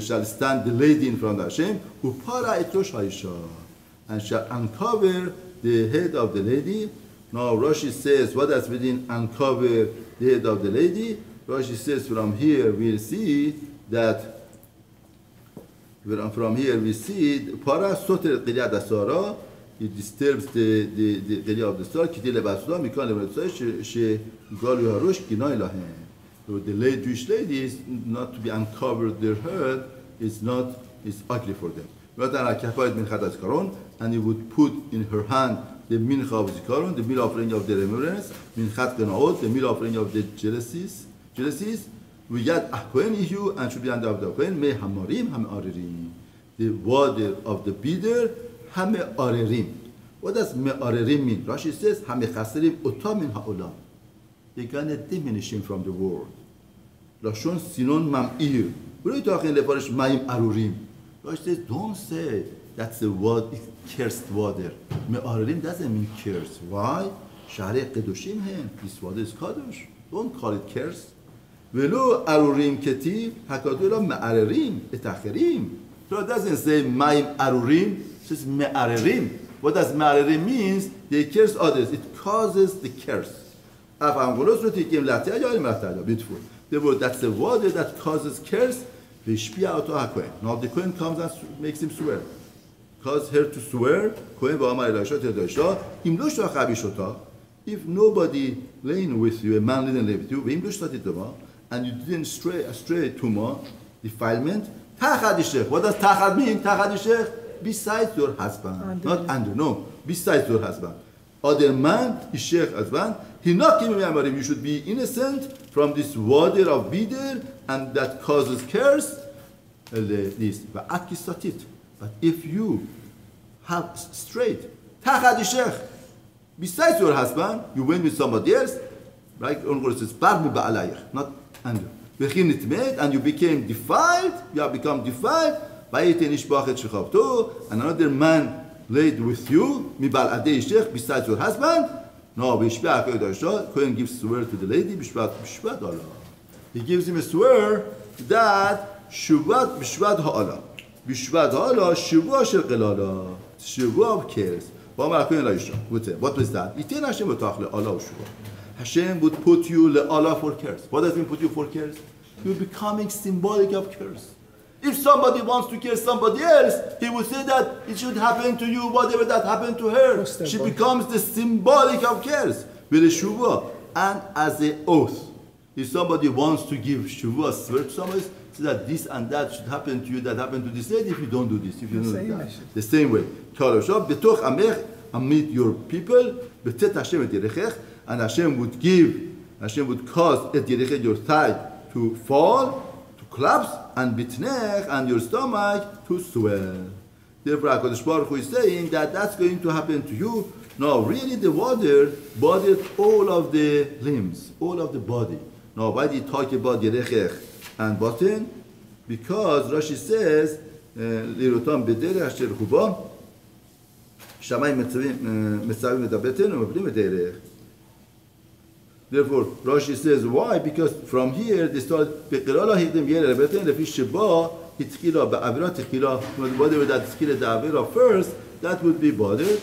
shall stand the lady in front of Hashem, and shall uncover the head of the lady. Now Rashi says, what does mean uncover the head of the lady? Rashi says from here we see that from here we see para soter qiliyat asara, it disturbs the qiliyat of the star, kitil lebasda mikan lebasda she galu harosh kinay lahem. So the Jewish ladies not to be uncovered their head is ugly for them. And he would put in her hand the mincha of zikaron, the meal offering of the remembrance, minchat kenaot, the meal offering of the jealousies. We get Kohen Ihu and should be under the Kohen me hamarim hamarerim. The water of the bidder hamarerim. What does me'arerim mean? Rashi says hamechaserim otam min ha'olam. They're gonna diminish him from the world. Lashon sinon mam'ir. What are you talking about? Mayim arurim. Rashi says don't say that's the word, cursed water. Me'arerim doesn't mean cursed. Why? Sharei kedoshim hen. This water is kadosh. Don't call it cursed. Velo arurim ketiv hakadura me'arerim etacherim. So it doesn't say mayim arurim. It says me'arerim. What does me'arerim means? They curse others. It causes the curse. Beautiful. Therefore, that's the water that causes curse. Now the Kohen comes and makes him swear. Cause her to swear. If nobody laying with you, a man didn't lay with you, and you didn't stray tumah, defilement, what does tachad mean? Tachad besides your husband, not under, no, besides your husband. Other man, ishech husband, you should be innocent from this water of bider and that causes curse. But if you have straight, besides your husband, you went with somebody else, right? Not under. And you became defiled, you have become defiled, and another man laid with you, besides your husband. No, Kohen gives swear to the lady, he gives him a swear that Shuvat Bishvat Ha'ala. Bishvat Ha'ala, Shuvah Shel Qilala. Shuvah of cares. What was that? Hashem would put you le'ala for cares. What does it mean put you for cares? You're becoming symbolic of cares. If somebody wants to kill somebody else, he would say that it should happen to you, whatever that happened to her. She becomes the symbolic of cares with a shuvah and as an oath. If somebody wants to give shuvah, swear to somebody, say that this and that should happen to you, that happened to this lady, if you don't do this, if you don't do that. The same way. Meet your people, and Hashem would cause your thigh to fall, to collapse, and bitnech, and your stomach to swell. Therefore, HaKadosh Baruch Hu is saying that that's going to happen to you. No, really the water bothered all of the limbs, all of the body. Now, why did he talk about yerechech and button? Because Rashi says, Lirotam bederech asher chuba, Shamayim metzavim et ha-beten u'mavlim et ha-yerech. Therefore, Rashi says, why? Because from here, they start, Beqirala hikdim yer ha-beten, lefi sheba, hitchila, ba'avira tichila, whatever that tchila the avira first, that would be bothered.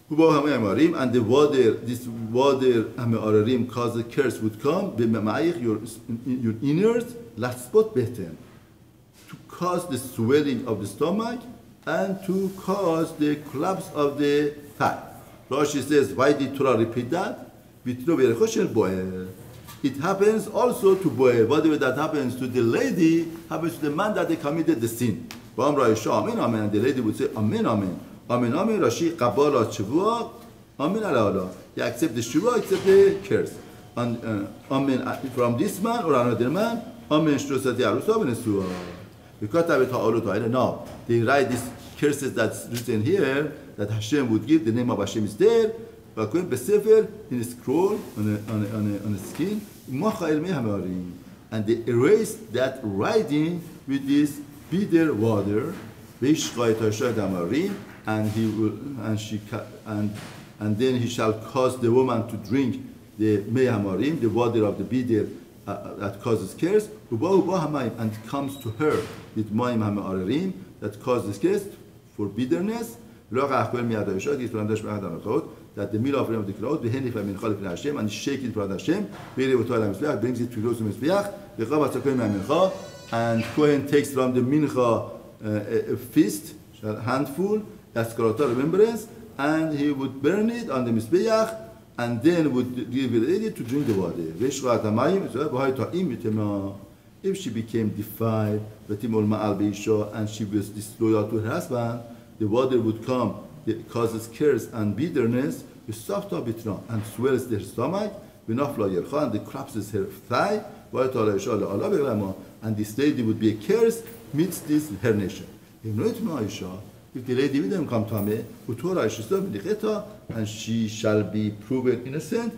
And the water, this water, Hamarim, cause a curse would come, your innards, laspot beten, to cause the swelling of the stomach and to cause the collapse of the thigh. Rashi says, why did Torah repeat that? It happens also to boel. Whatever that happens to the lady, happens to the man that they committed the sin. And the lady would say, Amen, Amen. Amen, Amen, Rashi, Kabbalah, Shavua, Amen, Allah. They accept the Shavua, accept the curse. And Amen from this man or another man, Amen, Shtrosati Arusa, and Suah. Because I don't know. They write these curses that's written here, that Hashem would give, the name of Hashem is there, in a scroll, on a skin, and they erased that writing with this bitter water, and he will, and then he shall cause the woman to drink the mei hamarim, the water of the bitter that causes curse, and it comes to her with maim hamarim that causes curse for bitterness. That the meal offering of the cloth, and shake it for Hashem, brings it to the Mizbeach, and Kohen takes from the mincha a fist, a handful, as Karata remembrance, and he would burn it on the Mizbeach, and then would give it to drink the water. If she became defiled, and she was disloyal to her husband, the water would come, it causes curse and bitterness, and swells their stomach, and the collapses her thigh, and this lady would be a curse midst this her nation. If the lady didn't come to me, and she shall be proven innocent,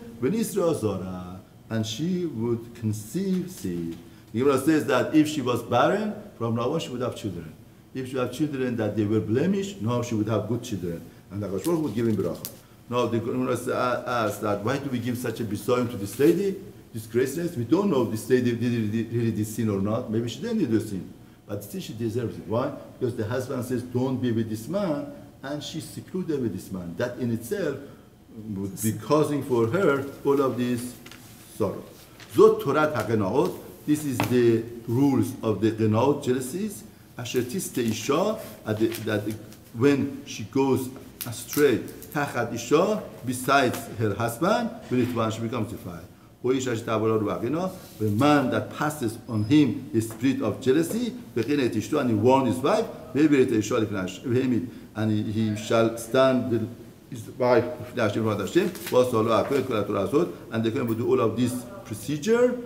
and she would conceive seed. The Gemara says that if she was barren, from now on she would have children. If she had children that they were blemished, now she would have good children. And the Baruch would give him bracha. Now the Gemara asks that why do we give such a bisoyim to this lady, this graceless? We don't know if this lady did really this sin or not. Maybe she didn't do the sin. But still she deserves it. Why? Because the husband says, don't be with this man, and she's secluded with this man. That in itself would be causing for her all of this sorrow. Zot Torah HaGenaot, this is the rules of the Genaot, jealousies. Asher tiste isha, that when she goes astray, tachat isha, besides her husband, when she becomes defiled. The man that passes on him the spirit of jealousy, and he warned his wife, and he shall stand with his wife, and they can do all of this procedure.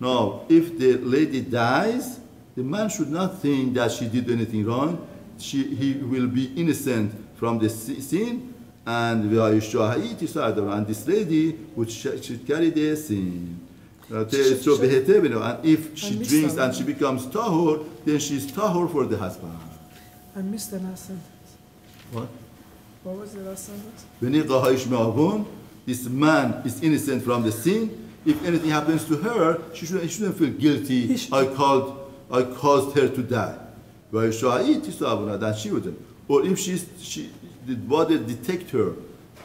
Now, if the lady dies, the man should not think that she did anything wrong. He will be innocent from the sin, and this lady should carry the sin. And if she drinks and she becomes tahor, then she's tahor for the husband. I missed the last sentence. What? What was the last sentence? This man is innocent from the sin. If anything happens to her, she shouldn't feel guilty. I caused her to die. Then she wouldn't. Or if the body detect her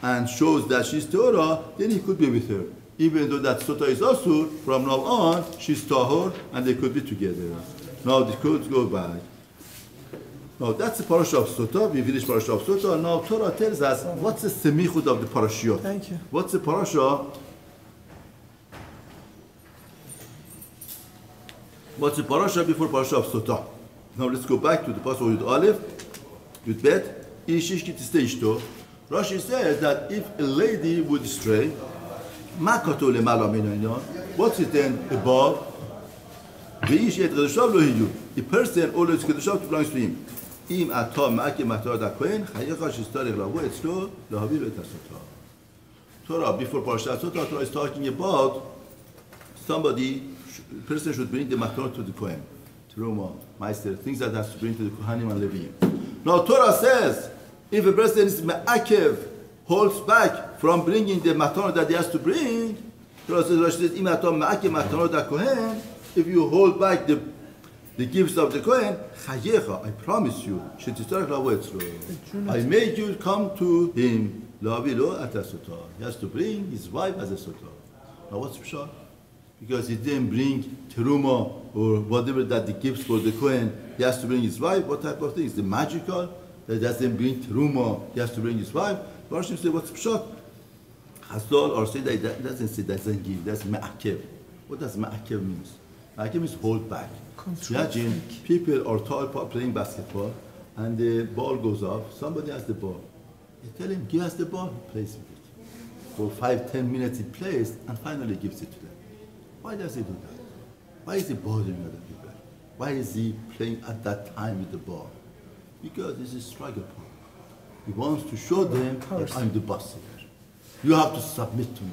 and shows that she's Torah, then he could be with her. Even though that Sota is Asur, from now on, she's Tahor, and they could be together. Now the could go back. Now that's the Parashat of Sota. We finished Parashat of Sota. Now Torah tells us what's the semichut of the Parashiyot. Thank you. What's the Parasha? What's the Parasha before Parashat of Sota? Now let's go back to the Pasuk Yud Aleph, Yud Bet. Rashi says that if a lady would stray, what's it then above? The person always belongs to him. Torah, before Parashat Sota, Torah is talking about person should bring the matzot to the Kohen, Teruma, Meister, things that has to bring to the Kohanim and Levim. Now Torah says, if a person is me'akev, holds back from bringing the matzot that he has to bring, Torah says, if you hold back the gifts of the Kohen, I promise you, I make you come to him. He has to bring his wife as a sota. Now what's Pshat? Because he didn't bring teruma or whatever that the gifts for the Kohen, he has to bring his wife. What type of thing? Is the magical? That doesn't bring teruma, he has to bring his wife. Rashi say, what's Pshat? Hasdol or say that doesn't say doesn't give, that's ma'akev. What does ma'akev mean? Ma'akev means hold back. Imagine people are playing basketball and the ball goes off, somebody has the ball. They tell him, give us the ball, he plays with it. For 5-10 minutes he plays and finally gives it to them. Why does he do that? Why is he bothering other people? Why is he playing at that time with the ball? Because this is struggle point. He wants to show them that I'm the boss here. You have to submit to me.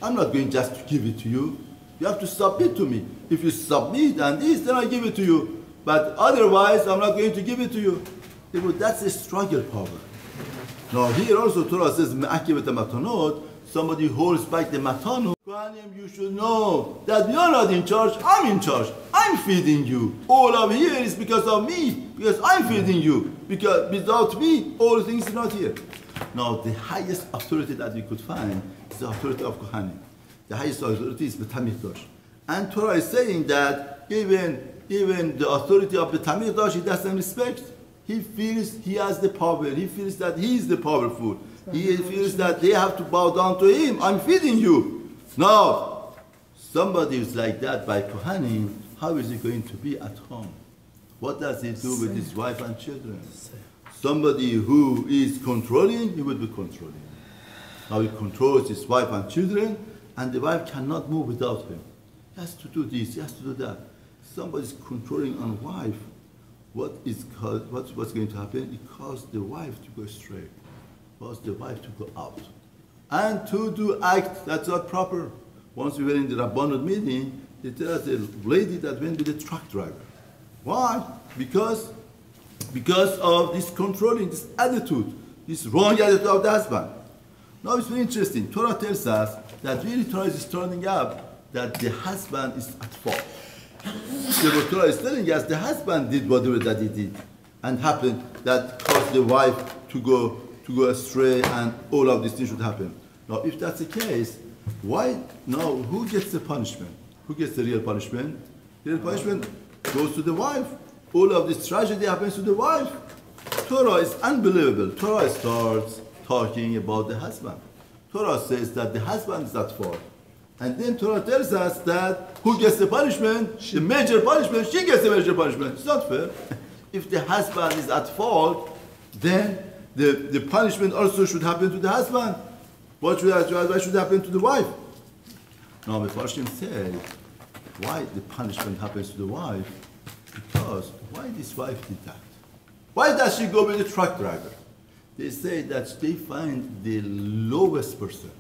I'm not going just to give it to you. You have to submit to me. If you submit and this, then I give it to you. But otherwise, I'm not going to give it to you. That's a struggle power. Now here also Torah says, somebody holds back the matanot. You should know that we are not in charge, I'm in charge. I'm feeding you. All of here is because of me, because I'm feeding you. Because without me, all things are not here. Now the highest authority that we could find is the authority of Kohanim. The highest authority is the Tamikdash. And Torah is saying that even the authority of the Tamikdash, he doesn't respect. He feels he has the power. He feels that he is the powerful. He feels that they have to bow down to him. I'm feeding you. Now, somebody who's like that by Kohanim, how is he going to be at home? What does he do with his wife and children? Somebody who is controlling, he will be controlling. Now he controls his wife and children, and the wife cannot move without him. He has to do this, he has to do that. Somebody is controlling on wife. What's going to happen? It causes the wife to go astray. Causes the wife to go out. And to do act that's not proper. Once we were in the Rabbanut meeting, they tell us a lady that went with a truck driver. Why? Because of this controlling, this attitude, this wrong attitude of the husband. Now it's very interesting. Torah tells us that really Torah is turning up that the husband is at fault. So what Torah is telling us, the husband did whatever that he did, and happened that caused the wife to go astray, and all of these things should happen. Now, if that's the case, why now? Who gets the punishment? Who gets the real punishment? The real punishment goes to the wife. All of this tragedy happens to the wife. Torah is unbelievable. Torah starts talking about the husband. Torah says that the husband is at fault. And then Torah tells us that who gets the punishment? The major punishment. She gets the major punishment. It's not fair. If the husband is at fault, then the punishment also should happen to the husband. What should happen to the wife? Now the Parashat says, why the punishment happens to the wife? Because why this wife did that? Why does she go with the truck driver? They say that they find the lowest person,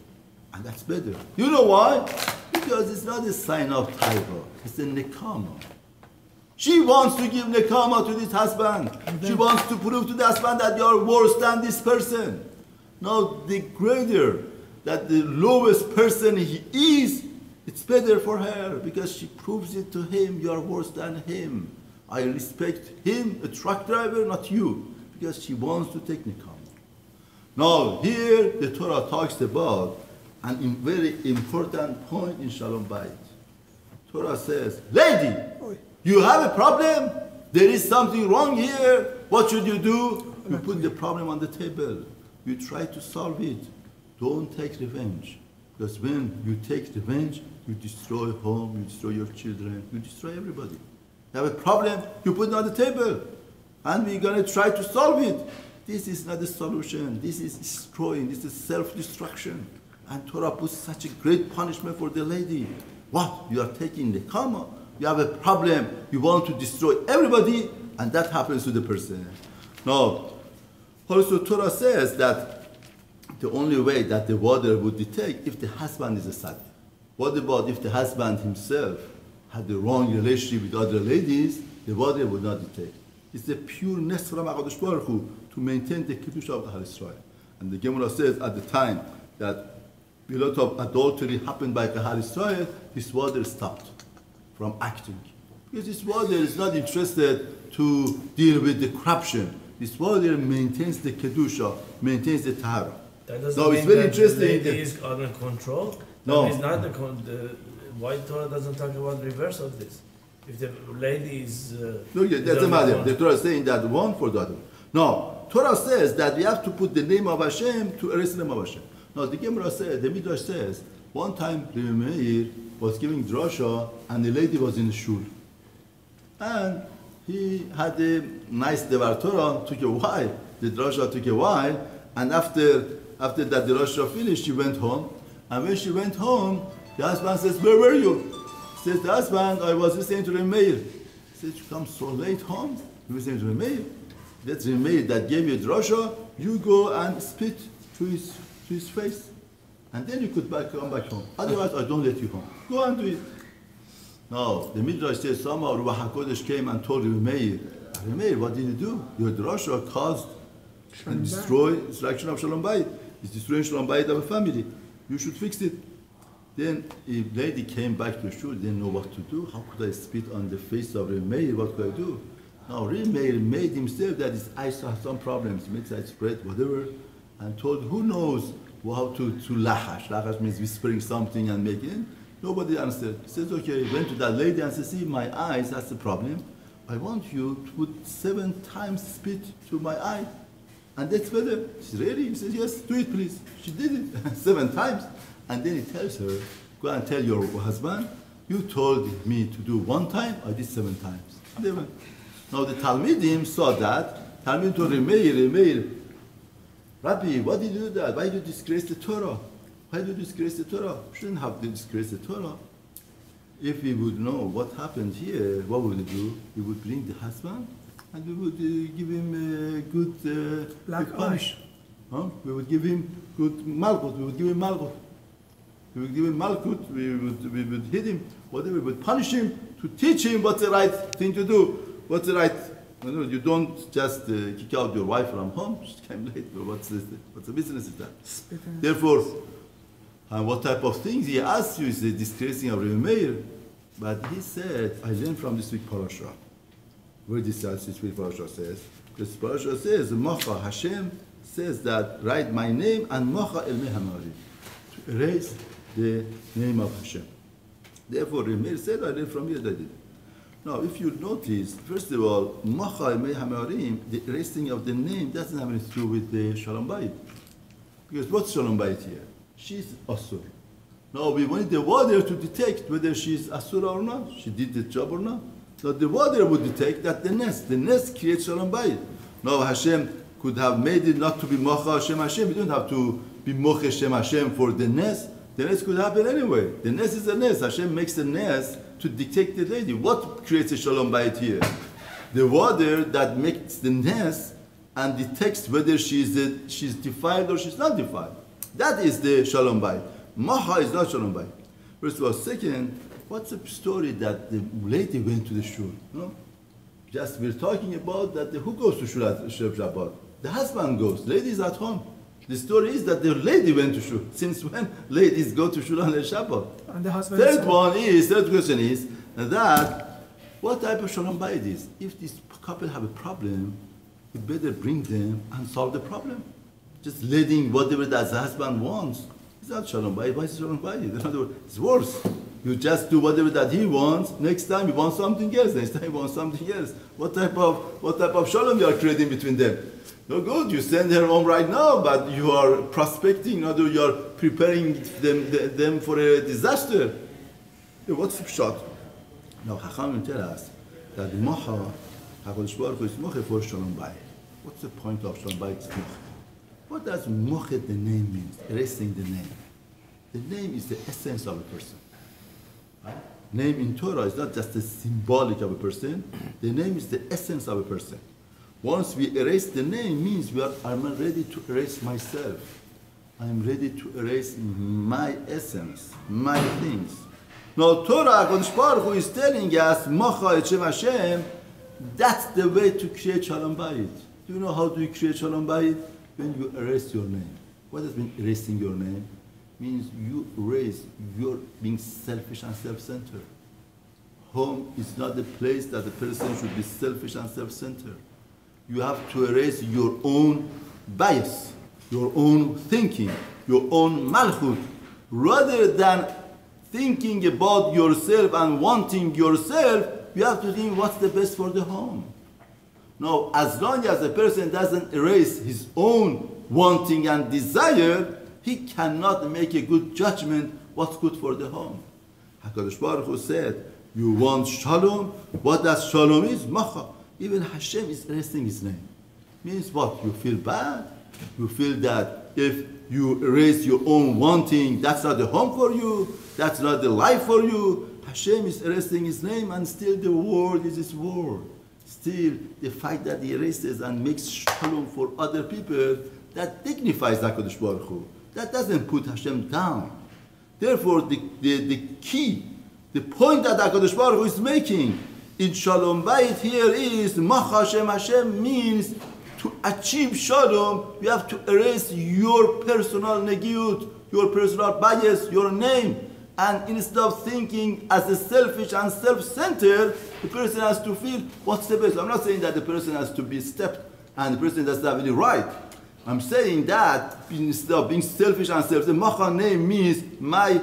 and that's better. You know why? Because it's not a sign of taiva, it's a nekama. She wants to give nekama to this husband. She wants to prove to the husband that you are worse than this person. Now, the greater that the lowest person he is, it's better for her because she proves it to him, you are worse than him. I respect him, a truck driver, not you, because she wants to take nekama. Now, here the Torah talks about a very important point in Shalom Bayit. Torah says, lady, you have a problem? There is something wrong here. What should you do? You put the problem on the table. You try to solve it. Don't take revenge. Because when you take revenge, you destroy home, you destroy your children, you destroy everybody. You have a problem, you put it on the table. And we're going to try to solve it. This is not a solution. This is destroying. This is self-destruction. And Torah puts such a great punishment for the lady. What? You are taking the karma. You have a problem. You want to destroy everybody, and that happens to the person. Now, also Torah says that the only way that the water would detect if the husband is a sadiq. What about if the husband himself had the wrong relationship with other ladies? The water would not detect. It's a pure nest from HaKadosh Baruch Hu to maintain the Kedusha of the Hal Yisrael. And the Gemara says at the time that a lot of adultery happened by Kahal Yisrael, this water stopped from acting. Because this water is not interested to deal with the corruption. This water maintains the Kedusha, maintains the Tahara. That doesn't mean that the lady is under control? No. That is not the White Torah doesn't talk about the reverse of this. If the lady is... no, yeah, that's the matter. The Torah is saying that one for the other. No, Torah says that we have to put the name of Hashem to erase the name of Hashem. Now, the Gemara says, the Midrash says, one time Rabbi Meir was giving drasha and the lady was in the shul. And he had a nice Devar Torah, took a while. The drasha took a while. And after that the drasha finished, she went home. And when she went home, the husband says, where were you? He says, the husband, I was listening to Rabbi Meir. He said, you come so late home? You listening to Rabbi Meir? That's Rabbi Meir that gave you a drasha. You go and spit to his face. And then you could come back home. Otherwise, I don't let you home. Go and do it. No, the Midrash says somehow Ruach HaKodesh came and told Meir, Meir, what did you do? Your drasha caused and destroy destruction of Shalom Bayit. It's destroying Shalom Bayit of a family. You should fix it. Then a lady came back to shul, didn't know what to do. How could I spit on the face of Meir? What could I do? Now Meir made himself that his eyes have some problems. He makes eyes spread, whatever, and told who knows how to lachash. Lachash means whispering something and making. Nobody answered. He says, okay, went to that lady and said, see, my eyes, that's the problem. I want you to put 7 times spit to my eye. And that's better. She said, really? He says, yes, do it, please. She did it 7 times. And then he tells her, go and tell your husband, you told me to do 1 time, I did 7 times. And they went. Now the Talmidim saw that. Talmidim told Meir, Rabbi, why did you do that? Why did you disgrace the Torah? Why did you disgrace the Torah? You shouldn't have to disgrace the Torah. If we would know what happened here, what would we do? We would bring the husband and we would give him a good punish. Huh? We would give him good malchut. We would give him malchut. We would give him malchut. We would hit him. Whatever. We would punish him to teach him what's the right thing to do. What's the right? You don't just kick out your wife from home. She came late. But what's the business is that? Therefore, what type of things he asked you is the disgracing of Rebbe Meir. But he said, I learned from this week Parashat. Where this week Parashat says? This Parashat says, Macha Hashem says that, write my name and Macha El Mehamari. To erase the name of Hashem. Therefore, Rebbe Meir said, I learned from here that I did. Now, if you notice, first of all, Macha El Mehamarim, the erasing of the name doesn't have anything to do with the Shalom Bayit. Because what's Shalom Bayit here? She's Asur. Now we wanted the water to detect whether she's Asura or not. She did the job or not. So the water would detect that the nest creates Shalom Bayit. Now Hashem could have made it not to be Mocha Hashem Hashem. You don't have to be Mocha Hashem Hashem for the nest. The nest could happen anyway. The nest is a nest. Hashem makes the nest to detect the lady. What creates a Shalom Bayit here? The water that makes the nest and detects whether she's defiled or she's not defiled. That is the Shalom Bayit. Maha is not Shalom Bayit. First of all. Second, what's the story that the lady went to the shul? No? Just we're talking about that who goes to shul at Shabbat? The husband goes. The lady is at home. The story is that the lady went to shul. Since when ladies go to shul on the Shabbat? And the husband third question is that what type of Shalom Bayit is? If this couple have a problem, we better bring them and solve the problem. Just letting whatever that the husband wants. It's not Shalom Bayit. Why is it Shalom Bayit? In other words, it's worse. You just do whatever that he wants. Next time you want something else. Next time you want something else. What type of Shalom you are creating between them? No good. You send her home right now, but you are prospecting. In other words, you are preparing them for a disaster. What's the shot? Now Chachamim tell us that Mocha, HaKadosh Baruch Hu is Mocha for Shalom Bayit. What's the point of Shalom Bayit? What does Mochet, the name, mean? Erasing the name. The name is the essence of a person. Right? Name in Torah is not just a symbolic of a person. The name is the essence of a person. Once we erase the name, means I'm ready to erase myself. I'm ready to erase my essence, my things. Now Torah, HaKadosh Baruch Hu is telling us, Macha Etchem Hashem, that's the way to create Shalom Bayit. Do you know how do you create Shalom Bayit? When you erase your name. What does mean erasing your name? Means you erase your being selfish and self-centered. Home is not the place that the person should be selfish and self-centered. You have to erase your own bias, your own thinking, your own malchut. Rather than thinking about yourself and wanting yourself, you have to think what's the best for the home. Now, as long as a person doesn't erase his own wanting and desire, he cannot make a good judgment what's good for the home. HaKadosh Baruch Hu said, you want shalom? What does shalom is? Macha. Even Hashem is erasing his name. Means what? You feel bad? You feel that if you erase your own wanting, that's not the home for you, that's not the life for you. Hashem is erasing his name and still the word is his word. Still, the fact that he erases and makes shalom for other people, that dignifies HaKadosh Baruch Hu. That doesn't put Hashem down. Therefore, the key The point that HaKadosh Baruch Hu is making in Shalom Bayit here is Machashem Hashem means to achieve Shalom, you have to erase your personal negiut, your personal bias, your name. And instead of thinking as a selfish and self-centered, the person has to feel what's the best. I'm not saying that the person has to be stepped and the person doesn't have any right. I'm saying that instead of being selfish and self-centered, Macha name means my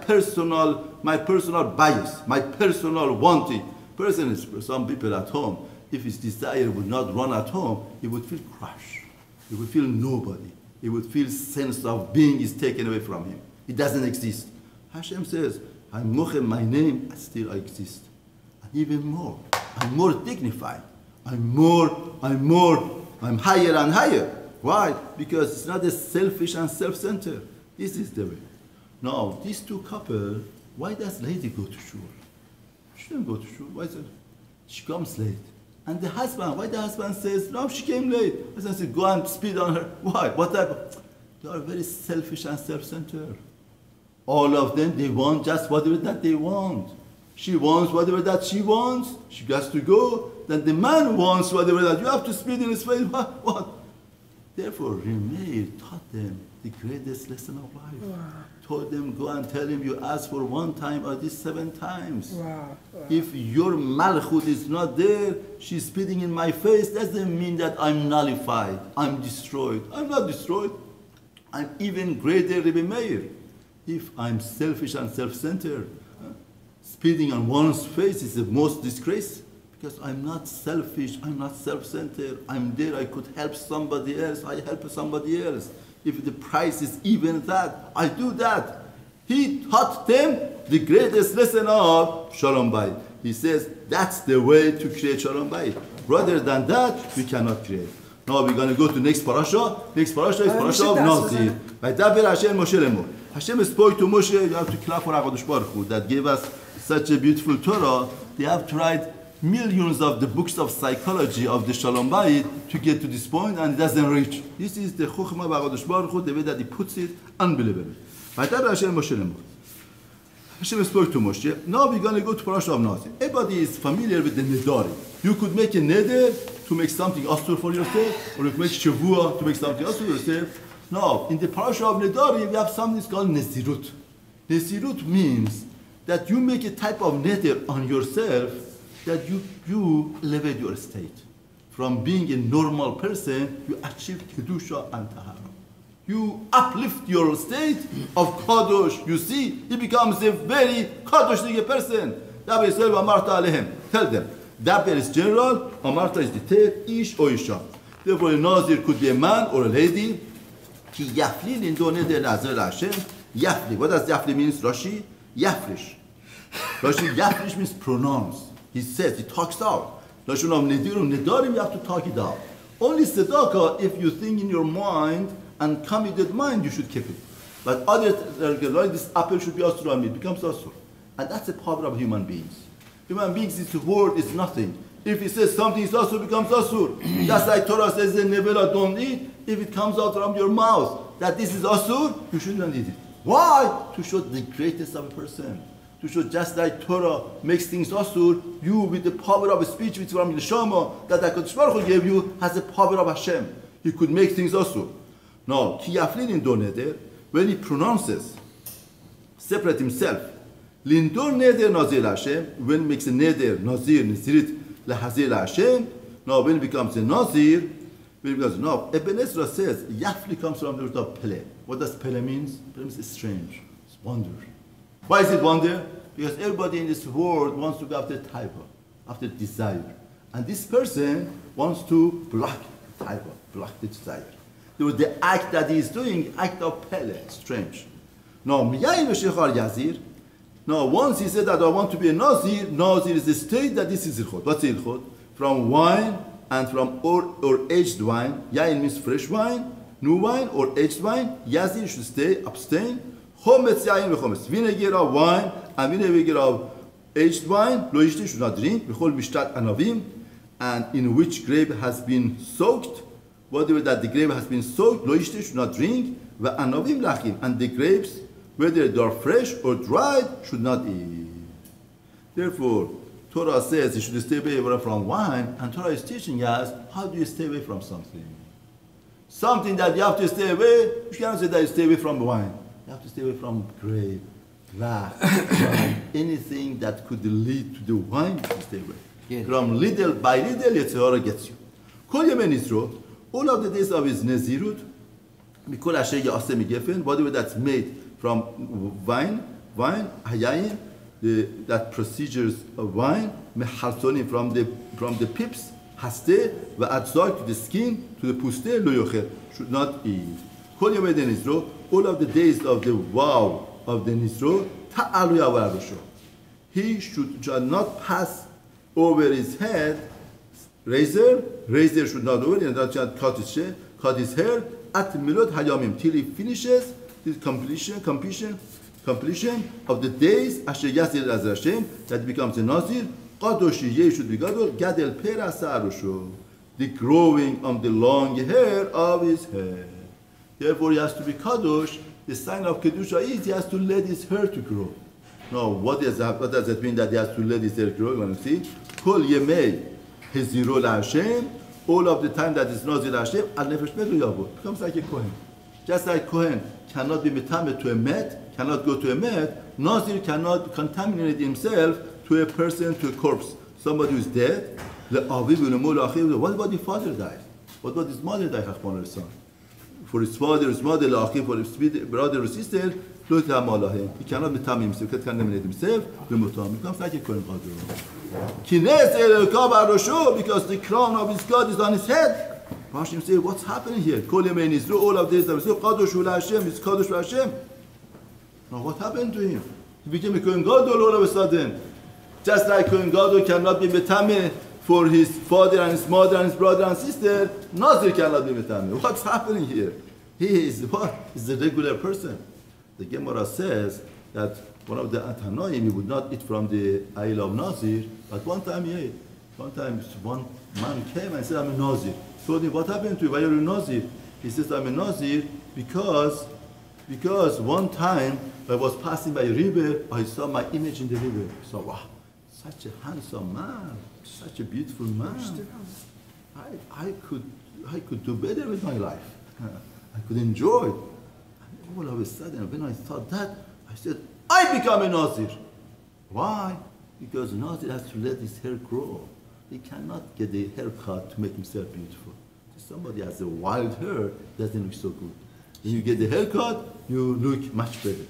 personal bias, my personal wanting. Person is some people at home. If his desire would not run at home, he would feel crushed. He would feel nobody. He would feel sense of being is taken away from him. It doesn't exist. Hashem says, I'm Mochem, my name, still I exist. And even more, I'm more dignified. I'm higher and higher. Why? Because it's not as selfish and self-centered. This is the way. Now, these two couples, why does lady go to shul? She doesn't go to shul. Why is it? She comes late. And the husband, why the husband says, no, she came late. The husband says, go and speed on her. Why? What type? They are very selfish and self-centered. All of them, they want just whatever that they want. She wants whatever that she wants. She has to go. Then the man wants whatever that. You have to speed in his face. What? Therefore, Meir taught them the greatest lesson of life. Wow. Told them, go and tell him you asked for 1 time or this 7 times. Wow. Wow. If your malchut is not there, she's spitting in my face, doesn't mean that I'm nullified, I'm destroyed. I'm not destroyed. I'm even greater Rebbe Meir. If I'm selfish and self-centered, spitting on one's face is the most disgrace. Because I'm not selfish, I'm not self-centered, I'm there, I could help somebody else, I help somebody else. If the price is even that, I do that. He taught them the greatest lesson of Shalom Bayit. He says, that's the way to create Shalom Bayit. Rather than that, we cannot create. Now we're going to go to next parasha. Next parasha is parasha of Nazir. Hashem spoke to Moshe, you have to clap for HaKadosh Baruch Hu, that gave us such a beautiful Torah. They have to write millions of the books of psychology of the Shalom Bayit to get to this point, and it doesn't reach. This is the Chokhmah of HaKadosh Baruch Hu, the way that he puts it, unbelievable. Hashem spoke to Moshe. Now we're going to go to Parashat of Nazir. Everybody is familiar with the Nedari. You could make a Neder to make something asur for yourself, or you could make Shavua to make something asur for yourself. Now, in the Parashat of Nedari, we have something called Nezirut. Nezirut means that you make a type of Neder on yourself that you elevate your state. From being a normal person, you achieve Kedusha and Tahara. You uplift your state of Kadosh. You see, he becomes a very Kadosh person. Dabar is Amarta Alehem. Tell them. Dabar is general, Amarta is the tail, Ish or Isha. Therefore, a Nazir could be a man or a lady. Ki Yafli Lindone de Nazir Hashem. Yafli. What does Yafli mean? Rashi? Yaflish. Rashi, Yaflish means pronounce. He says, he talks out. Lashon of Nedirim, Nedarim, you have to talk it out. Only Tzedakah, if you think in your mind and committed mind, you should keep it. But other, like this apple should be asur on me, it becomes asur. And that's the power of human beings. Human beings, this word is nothing. If he says something is asur, it becomes asur. That's like Torah says, nevela, don't eat. If it comes out from your mouth that this is asur, you shouldn't eat it. Why? To show the greatness of a person. To show just like Torah makes things asur, you with the power of speech which from the Shama that HaKadosh Baruch Hu gave you has the power of Hashem. He could make things asur. Now, Ki Yafli Lindor Neder, when he pronounces, separate himself, Lindor Neder Nazir Hashem, when he makes a Neder, Nazir, Nazirit, Lahazir Hashem, now when he becomes a Nazir, now, Ibn Ezra says, Yafli comes from the root of Pele. What does Pele means? Pele means it's strange, it's wonder. Why is it wonder? Because everybody in this world wants to go after taiva, after desire. And this person wants to block taiva, block the desire. The act that he is doing, act of Pele, strange. Now, Miyai V'Shechar Yazir, now once he said that I want to be a Nazir, Nazir is the state that this is Ilchot. What's Ilchot? From wine and from or aged wine. Yain means fresh wine, new wine or aged wine. Yazir should stay, abstain. Chometz yain v'chometz. Vinegar of wine and vinegar of aged wine. Lo yishti should not drink. V'chol mishtat anavim, and in which grape has been soaked. Whatever that the grape has been soaked, lo yishti should not drink. V'anavim lachim, and the grapes, whether they are fresh or dried, should not eat. Therefore, Torah says you should stay away from wine, and Torah is teaching us how do you stay away from something. Something that you have to stay away, you cannot say that you stay away from wine. You have to stay away from grape, wrath, anything that could lead to the wine, you have to stay away. Yeah. From little by little, Yetzirah gets you. Kol Yemei Nizro, all of the days of his Nezirut, Mikol Asher Ya'aseh Migefen, whatever that's made from wine, hayayin, that procedures of wine, mehalsonim from the pips, haste, va'atzak to the skin, to the puste, lo yochel, should not eat. Kol Yemei Nizro, all of the days of the vow of the Nizro, ta'alu yavarusho. He should not pass over his head razor should not over, and that should cut his hair at milot hayamim till he finishes the completion of the days asher yasir az Hashem, that becomes a nazir. Qadoshi ye should be gadol gadel perasarusho, the growing of the long hair of his head. Therefore, he has to be kadosh. The sign of kedusha is he has to let his hair to grow. Now, what does it mean that he has to let his hair grow? You want to see? Kol yemei heziro Hashem, all of the time that is nazir Hashem, al nefesh medu yavo, becomes like a kohen. Just like kohen cannot be metame to a met, cannot go to a met, nazir cannot contaminate himself to a person, to a corpse, somebody who is dead. What about the father died? What about his mother died? For his father, his mother, for his brother or sister, he cannot metame himself, he cannot contaminate himself. He becomes like a kohen gadol. Because the crown of his God is on his head. Hashim say, what's happening here? Kol Yemei Nizro, all of this, Kadosh Hashem, is Kadosh Hashem. Now what happened to him? He became a Kohen Gadol all of a sudden. Just like Kohen Gadol cannot be metame for his father and his mother and his brother and sister, Nazir cannot be metame. What's happening here? He is what? He's a regular person. The Gemara says that one of the Atanoim, he would not eat from the Ayil of Nazir, but one time he ate. One time one man came and said, I'm a Nazir. Told him, what happened to you? Why are you a Nazir? He says, I'm a Nazir because one time I was passing by a river, I saw my image in the river. So, wow, such a handsome man, such a beautiful man. I could do better with my life. I could enjoy. And all of a sudden, when I thought that, I said, I become a Nazir. Why? Because a Nazir has to let his hair grow. He cannot get a haircut to make himself beautiful. If somebody has a wild hair, doesn't look so good. When you get the haircut, you look much better.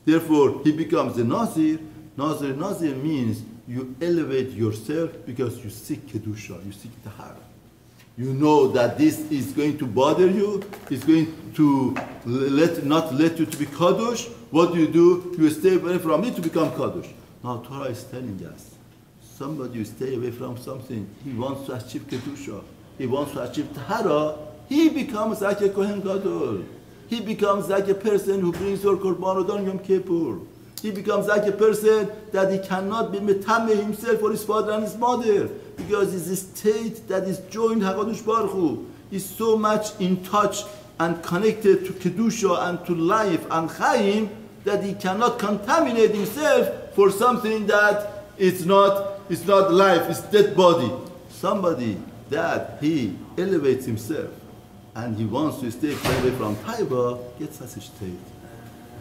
Therefore, he becomes a Nazir. Nazir means you elevate yourself because you seek Kedusha, you seek Tahara. You know that this is going to bother you, it's going to not let you to be Kadosh. What do? You stay away from it to become Kadosh. Now Torah is telling us, somebody who stay away from something, he wants to achieve Kedusha, he wants to achieve Tahara, he becomes like a Kohen Gadol. He becomes like a person who brings your Korban on Yom Kippur. He becomes like a person that he cannot be metame himself or his father and his mother, because his state that is joined HaKadosh Baruch Hu is so much in touch and connected to Kedusha and to life and Chaim that he cannot contaminate himself for something that it's not life, it's dead body. Somebody that he elevates himself and he wants to stay away from Taiba gets such a state.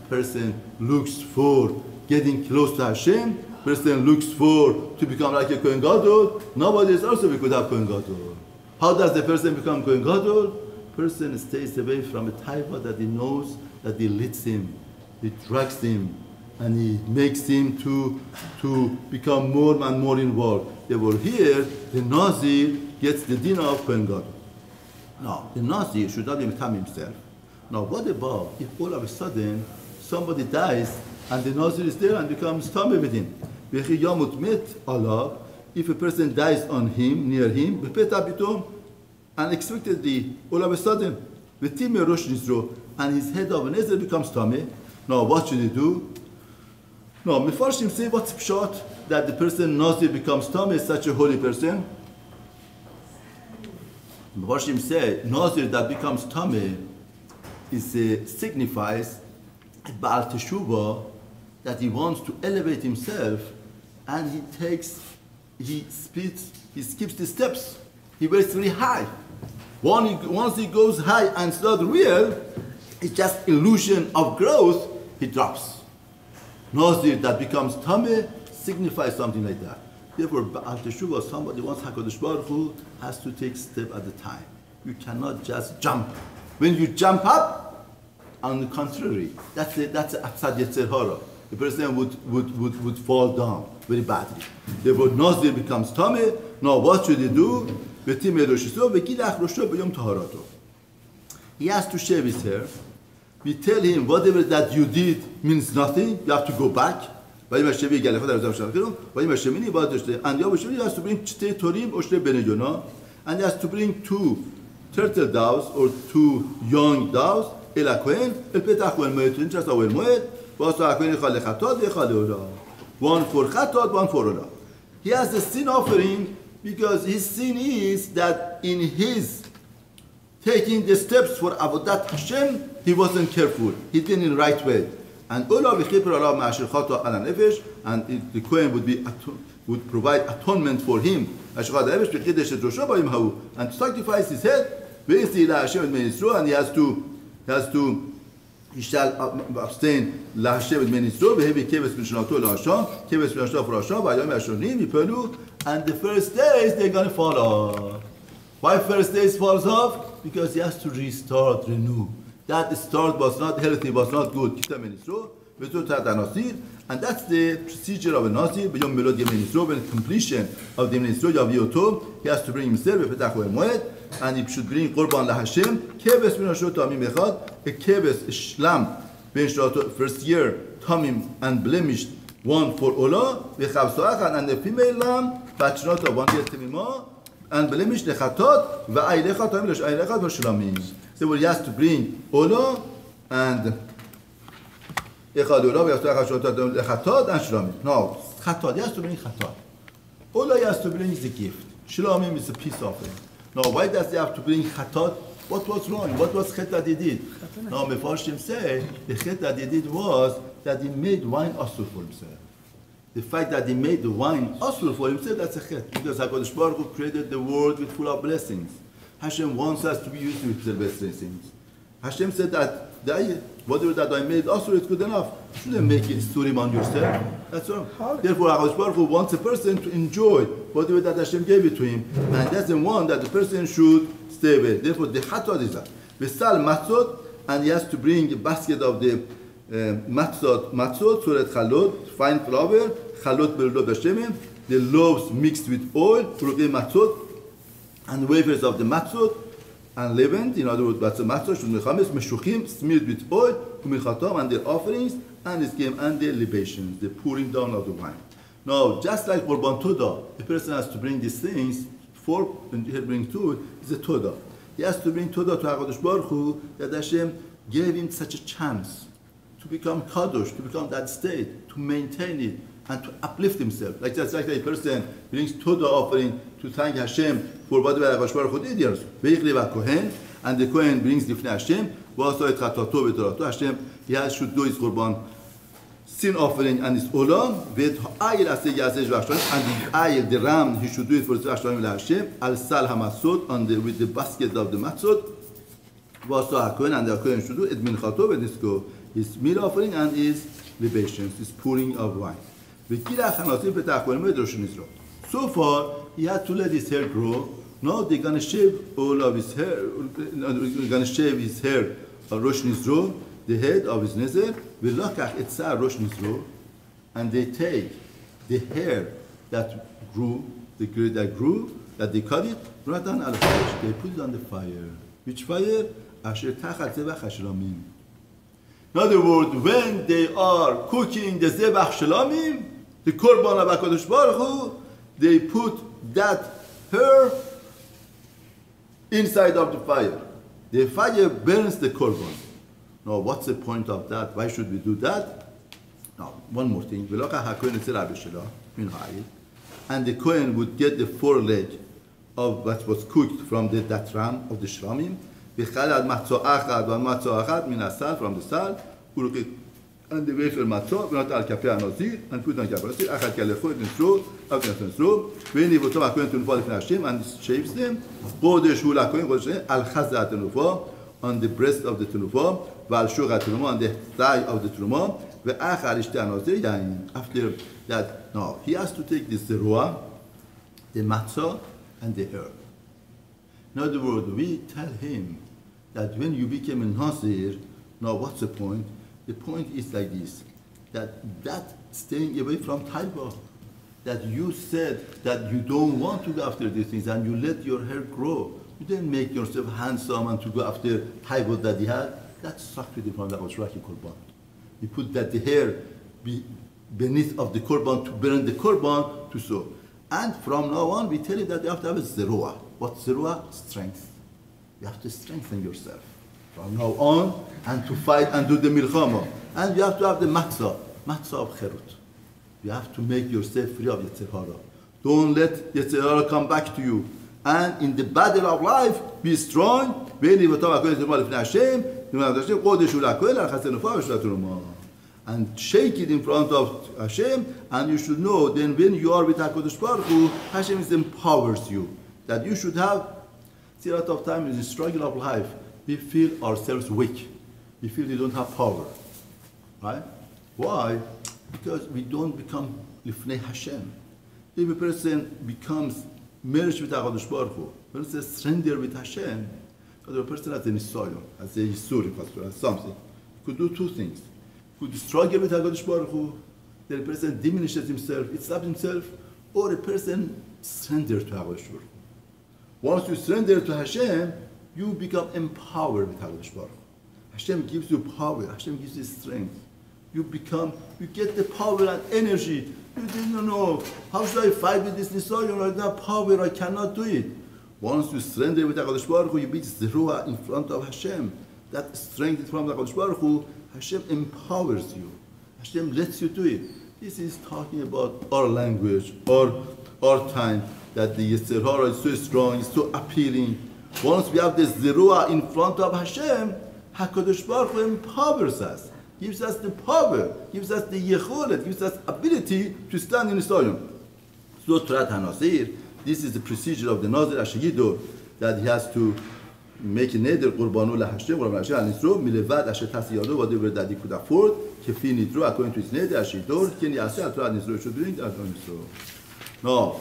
Person looks for getting close to Hashem. Person looks for to become like a Kohen Gadol. Nobody else also could have Kohen Gadol. How does the person become Kohen Gadol? Person stays away from a taiva that he knows that he leads him, he drags him, and he makes him to become more and more involved. Therefore, here the Nazir gets the dinner of Kohen Gadol. Now, the Nazir should not be metam himself. Now, what about if all of a sudden somebody dies and the Nazir is there and becomes tameh with him? If a person dies on him, near him, unexpectedly, all of a sudden, and his head of an Ezra becomes tameh. Now, what should he do? Now, Mefarshim say what's pshat that the person Nazir becomes tameh is such a holy person. Mefarshim say Nazir that becomes tameh signifies Baal Teshuvah, that he wants to elevate himself and he skips the steps. He waits really high. Once he goes high and it's not real, it's just illusion of growth, he drops. Nazir that becomes Tameh signifies something like that. Therefore, Ba'al Teshuvah, somebody wants HaKadosh Baruch Hu, has to take step at a time. You cannot just jump. When you jump up, on the contrary, that's Atzad Yetzer Hara. The person would fall down very badly. Therefore, Nazir becomes Tameh. Now, what should he do? He has to shave his hair. We tell him whatever that you did means nothing. You have to go back. And he has to bring and he has to bring 2 turtle doves or 2 young doves. One for Chatat, one for Olah. He has the sin offering because his sin is that in his taking the steps for Avodat Hashem, he wasn't careful. He did it in the right way. And Olah v'chiper alav ma'asher chata ala nefesh, and the Kohen would provide atonement for him. And to sacrifice his head, and he shall abstain LaHashem with Ministro, Behevi Keves Mishnato LaHasham, Keves Mishnato for Hasham, Vayom Hashonim, Yipelu, and the first days they're going to fall off. Why first days falls off? Because he has to restart, renew. That start was not healthy, was not good. Kita Ministro, and that's the procedure of a Nasir, B'yom Melod Yem Ministro, when completion of the Ministro Yavioto, he has to bring himself, B'petach Moed, and he should bring Korban LaHashem, Keves Mishnato Tamim Echad, a Keves Shlam, first year, Tamim and blemished, one for Olah, and the female lamb, Bachnota, 1 year Temimah, and blemished the Chatot, Va'aylecha Tamim L'Shaylecha V'Shlamim. So he has to bring Olah and Echad Olah, Chatot and Shlamim. No, Chatot, he has to bring Chatot. Olah he has to bring the gift. Shlamim is a peace offering. Now, why does he have to bring Chatot? What was wrong? What was chet that he did? Now, Mefarshim say the chet that he did was that he made wine asur for himself. The fact that he made the wine asur for himself, that's a chet. Because HaKadosh Baruch Hu created the world with full of blessings. Hashem wants us to be used to the blessings. Hashem said that whatever that I made asur is good enough. You shouldn't make it surim on yourself. That's wrong. Therefore, HaKadosh Baruch Hu wants a person to enjoy whatever that Hashem gave it to him, and doesn't want that the person should stay away. Therefore, the chatot is that. V'sal matzot, and he has to bring a basket of the matzot, suret chalot, fine flour, chalot berlot b'shemim, the loaves mixed with oil, urugei matzot, and wafers of the matzot, and leavened, in other words, matzot, shulmechames, meshuchim, smeared with oil, umichatom, and their offerings, and his game, and their libations, the pouring down of the wine. Now, just like Korban Todah, a person has to bring these things, when he brings to it, is a Todah. He has to bring Todah to HaKadosh Baruch Hu, that Hashem gave him such a chance to become Kadosh, to become that state, to maintain it, and to uplift himself. Like just like a person brings Todah offering to thank Hashem for whatever HaKadosh Baruch Hu did here. And the Kohen brings Lifnei Hashem, Hashem, he should do his Korban sin offering and his olam, with ayil aseh yaseh v'ashtarim, and the ayil, the ram, he should do it for his ashtarim l'Hashem, al sal hamatzot, with the basket of the matzot, v'asa hakohen, and the hakohen should do it minchato, with his meal offering and his libations, his pouring of wine. So far, he had to let his hair grow. Now they're going to shave all of his hair, they're going to shave his hair, Rosh Nizro, the head of his nezer, and they take the hair that grew, that they cut it, they put it on the fire. Which fire? In other words, when they are cooking the zebach shlamim, the korban of HaKadosh Baruch Hu, they put that hair inside of the fire. The fire burns the korban. Now, what's the point of that? Why should we do that? Now, one more thing. And the Kohen would get the foreleg of what was cooked from that ram of the shlamim, from the sal, and the wafer matzah, ונתן על כפי הנזיר, and put on כפי הנזיר, אחת כלכו את נשרו, אף נשרו, והניב אותו הכהן תנופה לפני השם, and shaves them, קודש הוא לכהן, קודש על חזה התנופה, on the breast of the תנופה, ועל שוך התנומה, on the thigh of the תנומה, ואחר אשתי הנזיר, יין. After that, no, he has to take the zerua, the matzah, and the herb. In other words, we tell him that when you became a Nazir, now what's the point? The point is like this, that staying away from taiba, that you said that you don't want to go after these things and you let your hair grow. You didn't make yourself handsome and to go after taiba that you had. That's sacred from the Oshraki Korban. You put that the hair beneath of the Korban to burn the Korban to sow. And from now on, we tell you that you have to have a zerua. What zerua? Strength. You have to strengthen yourself from now on and to fight and do the milchama. And you have to have the matzah of cherut. You have to make yourself free of Yetzer Hara. Don't let Yetzer Hara come back to you. And in the battle of life, be strong. And shake it in front of Hashem, and you should know then when you are with HaKadosh Baruch Hu, Hashem empowers you. That you should have, see a lot of times in the struggle of life, we feel ourselves weak. We feel we don't have power. Right? Why? Because we don't become Lifnei Hashem. If a person becomes merged with HaKadosh Baruch Hu, when it's a surrender with Hashem, the person has a nisayon, has a yisur, has something. He could do two things. He could struggle with HaKadosh Baruch Hu, the person diminishes himself, it stops himself, or a person surrenders to HaKadosh Baruch Hu. Once you surrender to Hashem, you become empowered with HaKadosh Baruch Hu. Hashem gives you power, Hashem gives you strength. You get the power and energy. You didn't know, how should I fight with this nisayon? I don't have power, I cannot do it. Once you surrender with HaKadosh Baruch Hu, you beat zerua in front of Hashem. That strength from HaKadosh Baruch Hu, Hashem empowers you. Hashem lets you do it. This is talking about our language, our time, that the Yetzer Hara is so strong, it's so appealing. Once we have this zerua in front of Hashem, HaKadosh Baruch Hu empowers us, gives us the power, gives us the yecholet, gives us ability to stand in the stadium. So Torat HaNazir, this is the procedure of the Nazir Ashigidor, that he has to make a neder Qurbanu LaHashem, Qurbanu LaHashem, and Nisro, Milevad Asher Tasiyado, whatever that he could afford, Kefi Nidro, according to his neder Ashigidor, Ken Yaseh, Torat Nisro should bring that on Nisro. Now,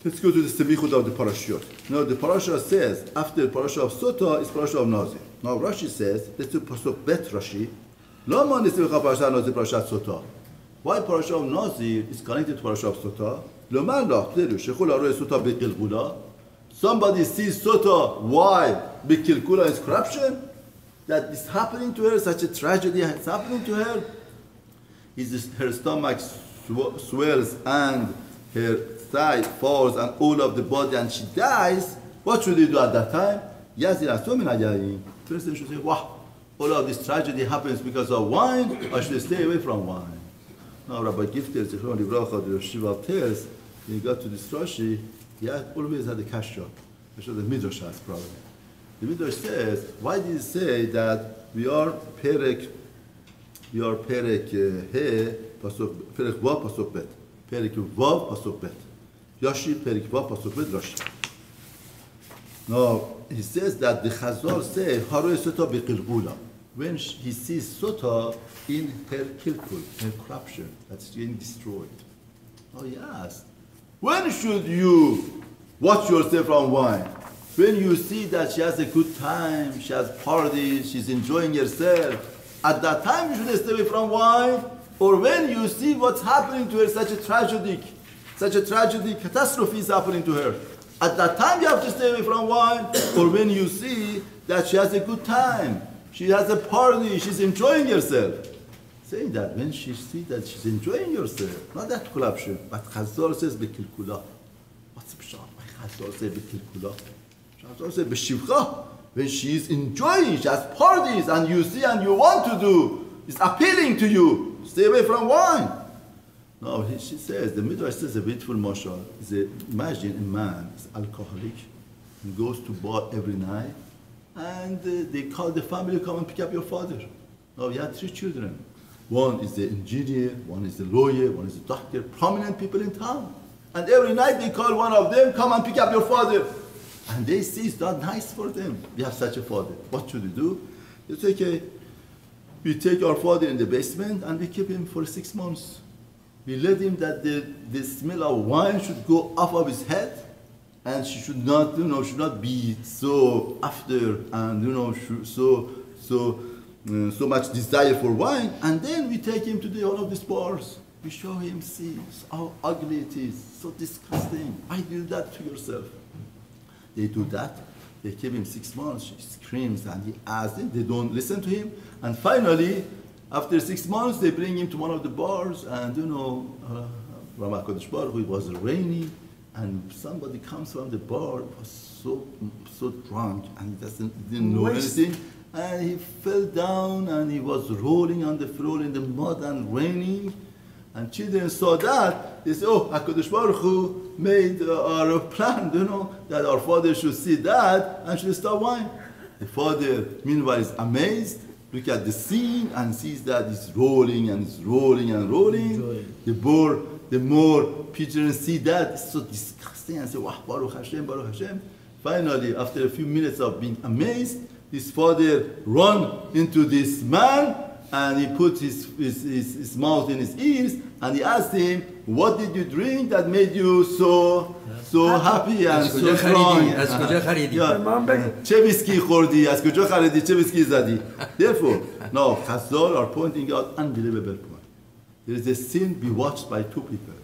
let's go to the Sebichut of the Parashat. Now, the Parashat says, after the Parashat of Sota, is Parashat of Nazir. Now, Rashi says, let's do Pasuk Bet Rashi, Lama Nisbecha Parashat Nazir, Parashat Sota. Why Parashat of Nazir is connected to Parashat of Sota? Somebody sees Sota, why? Bikilkula is corruption? That is happening to her, such a tragedy is happening to her? Her stomach swells and her thigh falls and all of the body and she dies. What should he do at that time? The person should say, wow, all of this tragedy happens because of wine, I should stay away from wine. Now Rabbi Gifter, the Shiva tells, when he got to this Rashi, he always had a kasha. I'm sure the Midrash has probably. The Midrash says, why did he say that we are Perek He, Perek Vav, Pasuk Bet. Perek Vav, Pasuk Bet. Yashi, Perek Vav, Pasuk Bet, Rashi. Now, he says that the Chazal say, Haroe Sota Beqilgula. When he sees Sota in her kilkul, her corruption, that's getting destroyed. Oh, yes. When should you watch yourself from wine? When you see that she has a good time, she has parties, she's enjoying herself, at that time you should stay away from wine? Or when you see what's happening to her, such a tragedy, catastrophe is happening to her, at that time you have to stay away from wine? Or when you see that she has a good time, she has a party, she's enjoying herself? Saying that when she sees that she's enjoying herself, not that corruption, but Chazal says Bekilkula. What's the pshat? Why Chazal says Bekilkula? Chazal says Beshivcha. When she is enjoying, she has parties, and you see and you want to do, it's appealing to you. Stay away from wine. No, she says, the Midrash says a beautiful mashal. Imagine a man is alcoholic and goes to bar every night, and they call the family, come and pick up your father. Now, he had 3 children. One is the engineer, one is the lawyer, one is the doctor, prominent people in town. And every night they call one of them, come and pick up your father. And they see it's not nice for them. We have such a father. What should we do? It's okay. We take our father in the basement and we keep him for 6 months. We let him that the smell of wine should go off of his head, and she should not, should not be so after and so much desire for wine. And then we take him to all of these bars. We show him, see how ugly it is, so disgusting. Why do that to yourself? They do that. They keep him 6 months. She screams and he asks them. They don't listen to him. And finally, after 6 months, they bring him to one of the bars. And it was raining. And somebody comes from the bar, was so drunk, and he didn't know anything. And he fell down and he was rolling on the floor in the mud and raining. And children saw that. They said, oh, HaKadosh Baruch Hu made our plan, that our father should see that and should stop wine. The father, meanwhile, is amazed, look at the scene and sees that it's rolling and it's rolling and rolling. The more children see that, it's so disgusting and say, wow, Baruch Hashem, Baruch Hashem. Finally, after a few minutes of being amazed, his father ran into this man and he put his mouth in his ears and he asked him, what did you drink that made you so happy and so strong? چه ویسکی خوردی؟ از کجا خریدی؟ چه ویسکی زدی؟ Therefore, now Chazal are pointing out unbelievable point. There is a sin be watched by two people.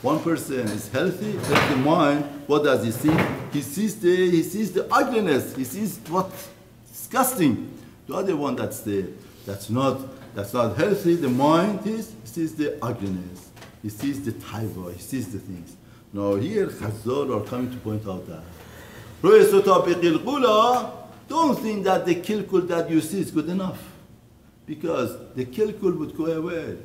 One person is healthy mind. What does he see? He sees the ugliness. He sees what disgusting. The other one that's not healthy. The mind he sees the ugliness. He sees the taiva. He sees the things. Now here Chazal are coming to point out that don't think that the kilkul that you see is good enough, because the kilkul would go away.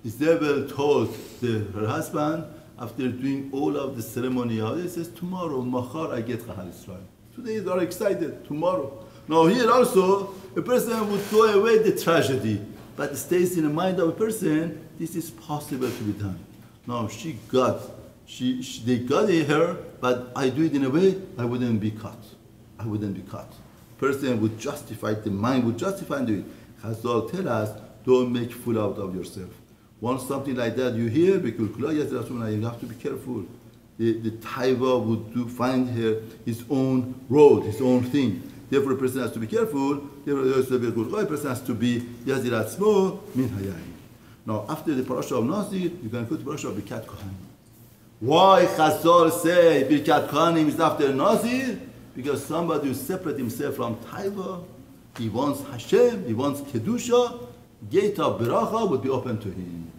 Isabel told her husband after doing all of the ceremony, he says, tomorrow, machar, I get Chahal Israel. Today they are excited, tomorrow. Now here also, a person would go away the tragedy, but it stays in the mind of a person, this is possible to be done. Now they got her, but I do it in a way, I wouldn't be caught. Person would justify, the mind would justify and do it. Chazal tell us, don't make fool out of yourself. Once something like that you hear, you have to be careful. The taiva would find her his own road, his own thing. Therefore, a person has to be careful. Therefore, a person has to be yazirat smo min hayayim. Now, after the parasha of Nazir, you can go to the parasha of Birkat Kohanim. Why Chazal say Birkat Kohanim is after Nazir? Because somebody who separates himself from taiva, he wants Hashem, he wants kedusha. Gate of Beracha would be open to him.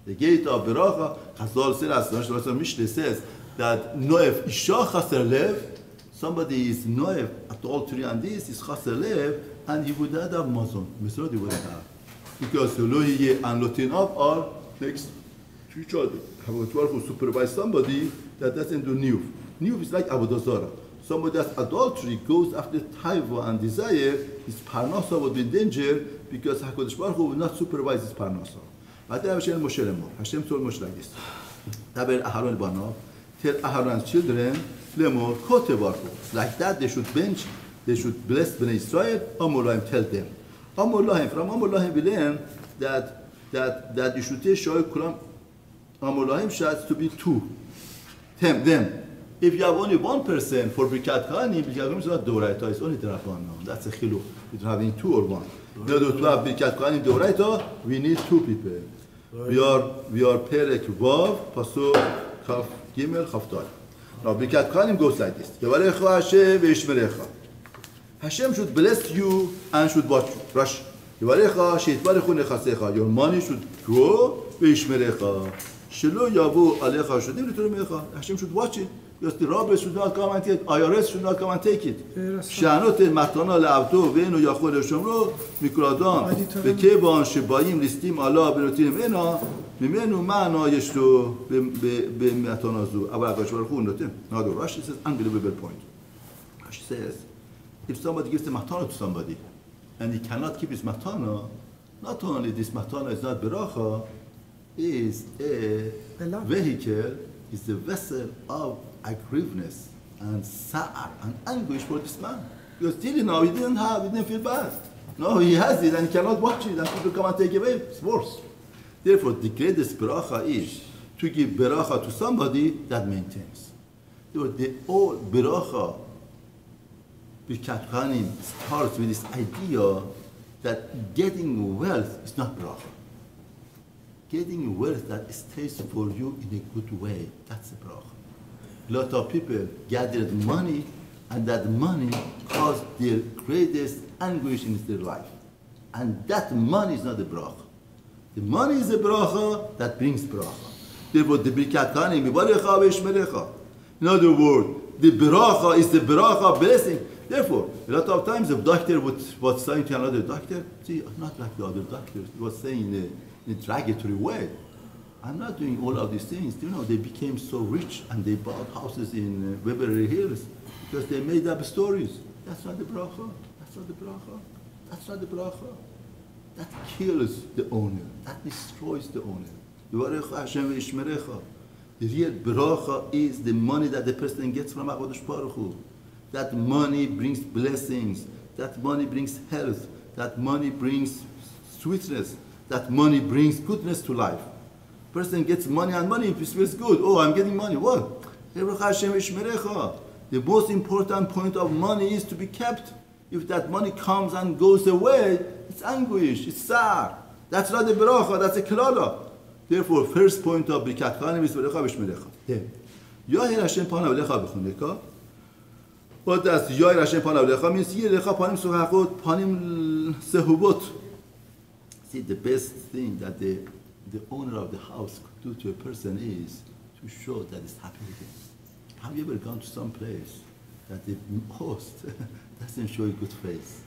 The gate of Beracha, Chazal Mishnah says that Noef Isha Chaser Lev, somebody is Noef, adultery and this is Chaser Lev, and he would not have Mazon. Misrod he wouldn't have. Because Elohiyeh and Lotinov are next to each other. HaKadosh who supervise somebody that doesn't do Niyuf. Niyuf is like Avodah Zarah. Somebody that's adultery goes after taiva and desire, his parnasa would be in danger because HaKadosh Baruch Hu will not supervise his parnasa. Hashem told Moshe like this. Taber Aharon Banav, tell Aharon's children, Lemor Kote Baruch. Like that they should bless Bnei Israel, Amolaim tell them. Amolaim, from Amolaim we learn that you should tell Shoy Kulam, Amolaim should to be two. Them. If you have only one person for Birkat Kohanim, Birkat Kohanim is not Doraita, it's only Derabbanan. That's a chiluk. It's having two or one. In order to have Birkat Kohanim Doraita, we need two people. We are Perek Vav, Pasuk, Chaf Gimel, Chaf Dal. Now Birkat Kohanim goes like this. Yevarecha Hashem ve'yishmerecha. Hashem should bless you and should watch you. Rashi. Yevarecha she'itbarechu nechasecha. Your money should grow ve'yishmerecha. Shelo yavu alecha shodim l'toremecha. Hashem should watch it. Because the robbers should not come and take it. IRS should not come and take it. שענות מתנה לעבדו ואינו יכול לשומרו מכל אדם וכיוון שבאים ליסטים עליו ונותנים ממנו מענה יש לו במתנה זו. אבל הקדוש ברוך הוא נותן. Now the Rashi says unbelievable point. Rashi says, if somebody gives the matana to somebody and he cannot keep his matana, Not only this matana is not beracha, is a Beloved. vehicle, is a vessel of aggrievedness and sa'ar and anguish for this man. Because till now he didn't feel bad. No, he has it and he cannot watch it and people come and take it away. It's worse. Therefore, the greatest beracha is to give beracha to somebody that maintains. Therefore, the old beracha, Birkat Kohanim, starts with this idea that getting wealth is not bracha. Getting wealth that stays for you in a good way, that's a bracha. A lot of people gathered money, and that money caused their greatest anguish in their life. And that money is not a bracha. The money is a bracha that brings bracha. Therefore, the Birkat Kohanim, Mivarecha ve'ishmerecha. In other words, the bracha is the bracha blessing. Therefore, a lot of times the doctor was saying to another doctor, see, I'm not like the other doctors. He was saying in a derogatory way, I'm not doing all of these things. You know, they became so rich and they bought houses in Beverly Hills because they made up stories. That's not the bracha. That's not the bracha. That's not the bracha. That kills the owner. That destroys the owner. The real bracha is the money that the person gets from HaKadosh Baruch Hu. That money brings blessings. That money brings health. That money brings sweetness. That money brings goodness to life. Person gets money and money feels good. Oh, I'm getting money. What? The most important point of money is to be kept. If that money comes and goes away, it's anguish, it's sad. That's not a beracha, that's a klala. Therefore, first point of Birkat Kohanim is beracha v'shmerecha. Then, Yoher Hashem panav lecha b'chuneka. What does Yoher Hashem panav lecha means? Yir lecha panim suchachot, panim sehubot. See, the best thing that the owner of the house could do to a person is to show that he's happy with him. Have you ever gone to some place that the host doesn't show a good face?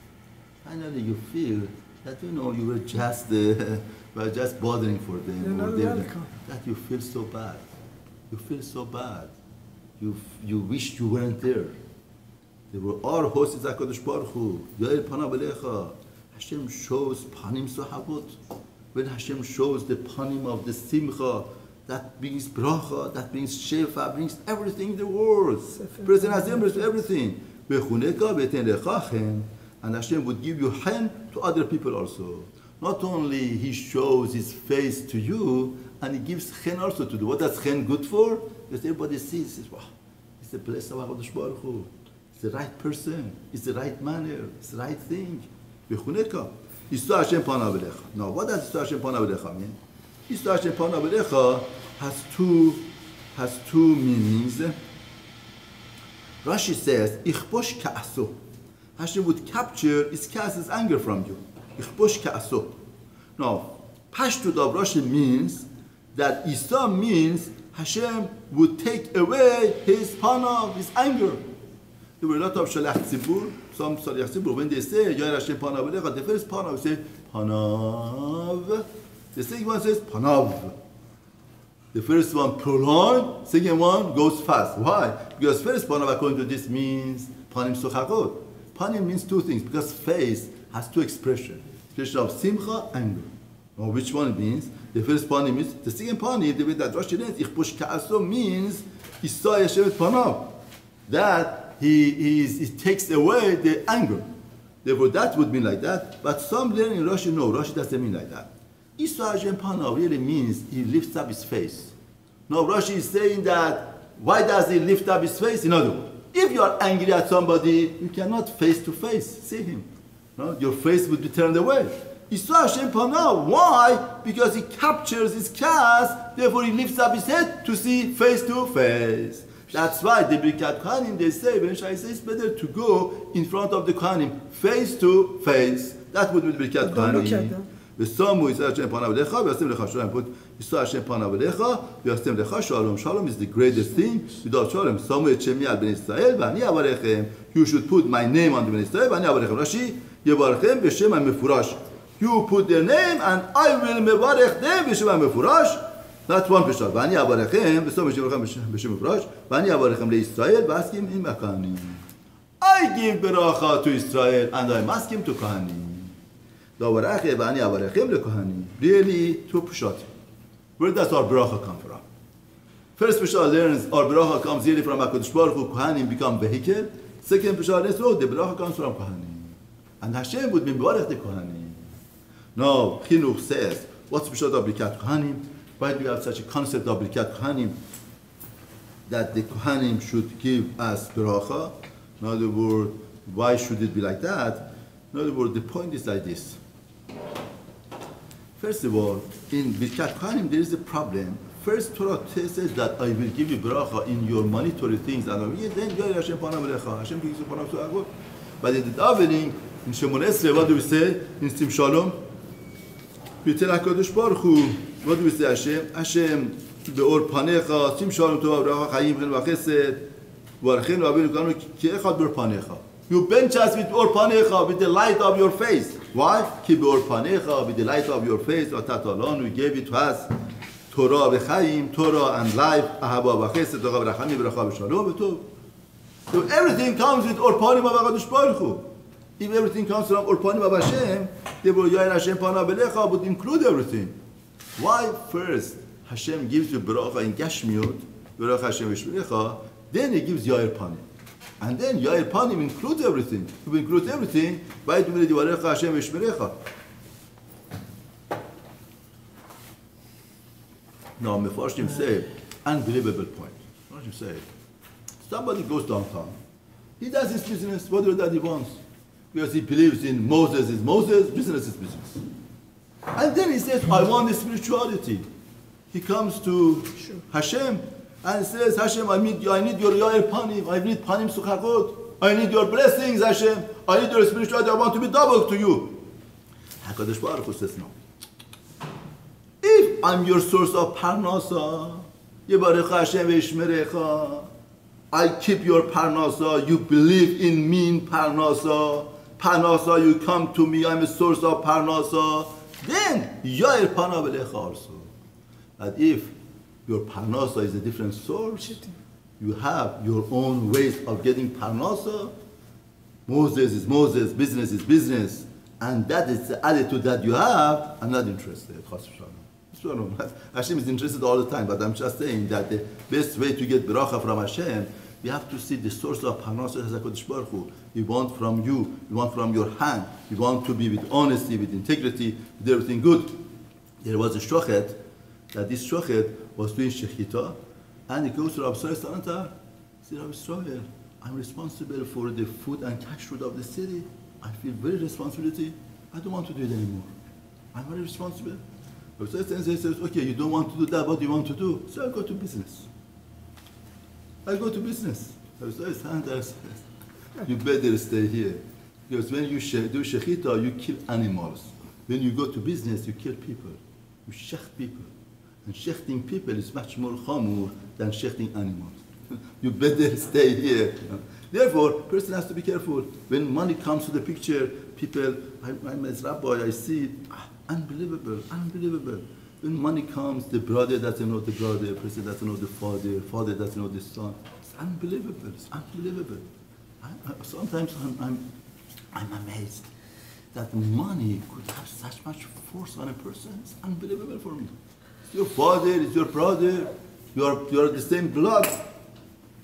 Finally, you feel that you were just bothering for them. You're not welcome. That you feel so bad. You feel so bad. You wish you weren't there. There were our hosts is HaKadosh Baruch Hu. Yair panav elecha. Hashem shows panim sahabot. When Hashem shows the panim of the simcha, that brings bracha, that brings shefa, brings everything in the world. Present has everything. And Hashem would give you chen to other people also. Not only He shows His face to you, and He gives chen also to do. What does chen good for? Because everybody sees, says, wow, it's the blessing of HaKadosh Baruch Hu. It's the right person. It's the right manner. It's the right thing. Yisro Hashem panav elecha. Now, what does Yisro Hashem panav elecha mean? Yisro Hashem panav elecha has two meanings. Rashi says, Ichbosh ka'aso. Hashem would capture his his anger from you. Ichbosh ka'aso. Now, Pashtut of Rashi means that Isa means Hashem would take away his panav, his anger. There were a lot of Shalach Tzibur, some Shalach Tzibur, when they say, Yoher Hashem panav elecha, the first panav say, panav. The second one says, panav. The first one prolonged, second one goes fast. Why? Because first panav, according to this, means panim sochakot. Panim means two things, because face has two expressions. Expression of simcha, anger. Now, which one it means? The first panim is, the second panim, the way that Rashi learns, ichbosh ka'aso means, Isa Hashem panav. That he takes away the anger. Therefore, that would mean like that. But some learn in Rashi, no, Rashi doesn't mean like that. Yisro Hashem panav really means he lifts up his face. No, Rashi is saying that, why does he lift up his face? In other words, if you are angry at somebody, you cannot face to face see him. No? Your face would be turned away. Yisro Hashem panav, why? Because he captures his kas, therefore he lifts up his head to see face to face. That's why the Birkat Kohanim, they say, when Shai says, it's better to go in front of the Kohanim, face to face. That would be the Birkat Kohanim. V'samu Yisro Hashem panav elecha, v'yasem lecha shalom. Put Yisro Hashem panav elecha, v'yasem lecha shalom. Shalom is the greatest thing. Without shalom, samu et shemi al ben Israel, v'ani avarechem. You should put my name on the ben Israel, v'ani avarechem. Rashi, yevarechem b'shem ha-mefurash. You put their name, and I will mevarech them b'shem ha-mefurash. That's one pishal. V'ani avarechem, v'samu yevarechem b'shem ha-mefurash, v'ani avarechem le'Yisrael, v'askim im ha-Kohanim. I give beracha to Israel, and I ask him to Kohanim. Really, to Pshat. Where does our bracha come from? First Pshat learns our bracha comes really from HaKadosh Baruch Hu, Kohanim become vehicle. Second Pshat learns, the bracha comes from Kohanim. And Hashem would be Mevarech the Kohanim. Now, Chinuch says, what's Pshat of Birkat Kohanim? Why do we have such a concept of Birkat Kohanim? That the Kohanim should give us bracha. In other words, why should it be like that? In other words, the point is like this. First of all, in Birkat Kohanim there is a problem. First Torah says that I will give you bracha in your monetary things, and then Hashem Panam Lecha. Hashem gives you Panam to Agor. But in the davening, in Shemon Esrei, what do we say? In Sim Shalom, we tell HaKadosh Baruch Hu, what do we say? Hashem, Be'or Panecha, Sim Shalom Tov Avraham Chaim Chen V'Chesed, V'Archen V'Avinu Kanu Ki'echad Be'or Panecha. You bench us with Or Panecha, with the light of your face. Why? Ki Be'or Panecha, with the light of your face. Atatalon, we gave it to us. Torah V'Chaim, Torah and life. Ahava V'Chesed, Torah V'Rachami V'Racham V'Shalom V'Tov. So everything comes with Or Panim of HaKadosh Baruch Hu. If everything comes from Or Panim of Hashem, the Yair Hashem Panah Belecha would include everything. Why first Hashem gives you bracha in Gashmiut, Baruch Hashem V'Shmirecha, then He gives Yair Panim. And then Yair Panim includes everything. If it includes everything, why do we need Baruch Hashem V'Shmirecha? Now, Mefarshim say, unbelievable point. Mefarshim say, somebody goes downtown. He does his business, whatever that he wants. Because he believes in Moses is Moses, business is business. And then he says, I want the spirituality. He comes to Hashem and says, Hashem, I need your Yair Panim, I need Panim Suchakot, I need your blessings, Hashem, I need your spirituality, I want to be double to you. HaKadosh Baruch Hu says, no. If I'm your source of Parnasa, Yevarech Hashem V'Yishmerecha, I keep your Parnasa, you believe in me in Parnasa, Parnasa, you come to me, I'm a source of Parnasa, then Yair Panah V'Lecha also. That if your Parnasa is a different source, you have your own ways of getting Parnasa, Moses is Moses, business is business, and that is the attitude that you have, I'm not interested. Hashem is interested all the time, but I'm just saying that the best way to get bracha from Hashem, we have to see the source of Parnasa as HaKadosh Baruch Hu. We want from you, we want from your hand, we want to be with honesty, with integrity, with everything good. There was a shochet, that this shochet was doing shechita, and he goes to Rabbi Israel Salantar. He said, Rabbi Israel, I'm responsible for the food and kashrut of the city. I feel very responsibility. I don't want to do it anymore. I'm very responsible. Rabbi Israel says, okay, you don't want to do that, what do you want to do? So I go to business. I go to business. Rabbi Israel says, you better stay here. Because when you do shechita, you kill animals. When you go to business, you kill people. You shecht people. And shechting people is much more chamur than shechting animals. You better stay here. Therefore, person has to be careful. When money comes to the picture, people, I'm as rabbi, I see, unbelievable, unbelievable. When money comes, the brother doesn't know the brother, the person doesn't know the father, father doesn't know the son. It's unbelievable, it's unbelievable. Sometimes I'm amazed that money could have such much force on a person. It's unbelievable for me. It's your father, it's your brother, you are the same blood.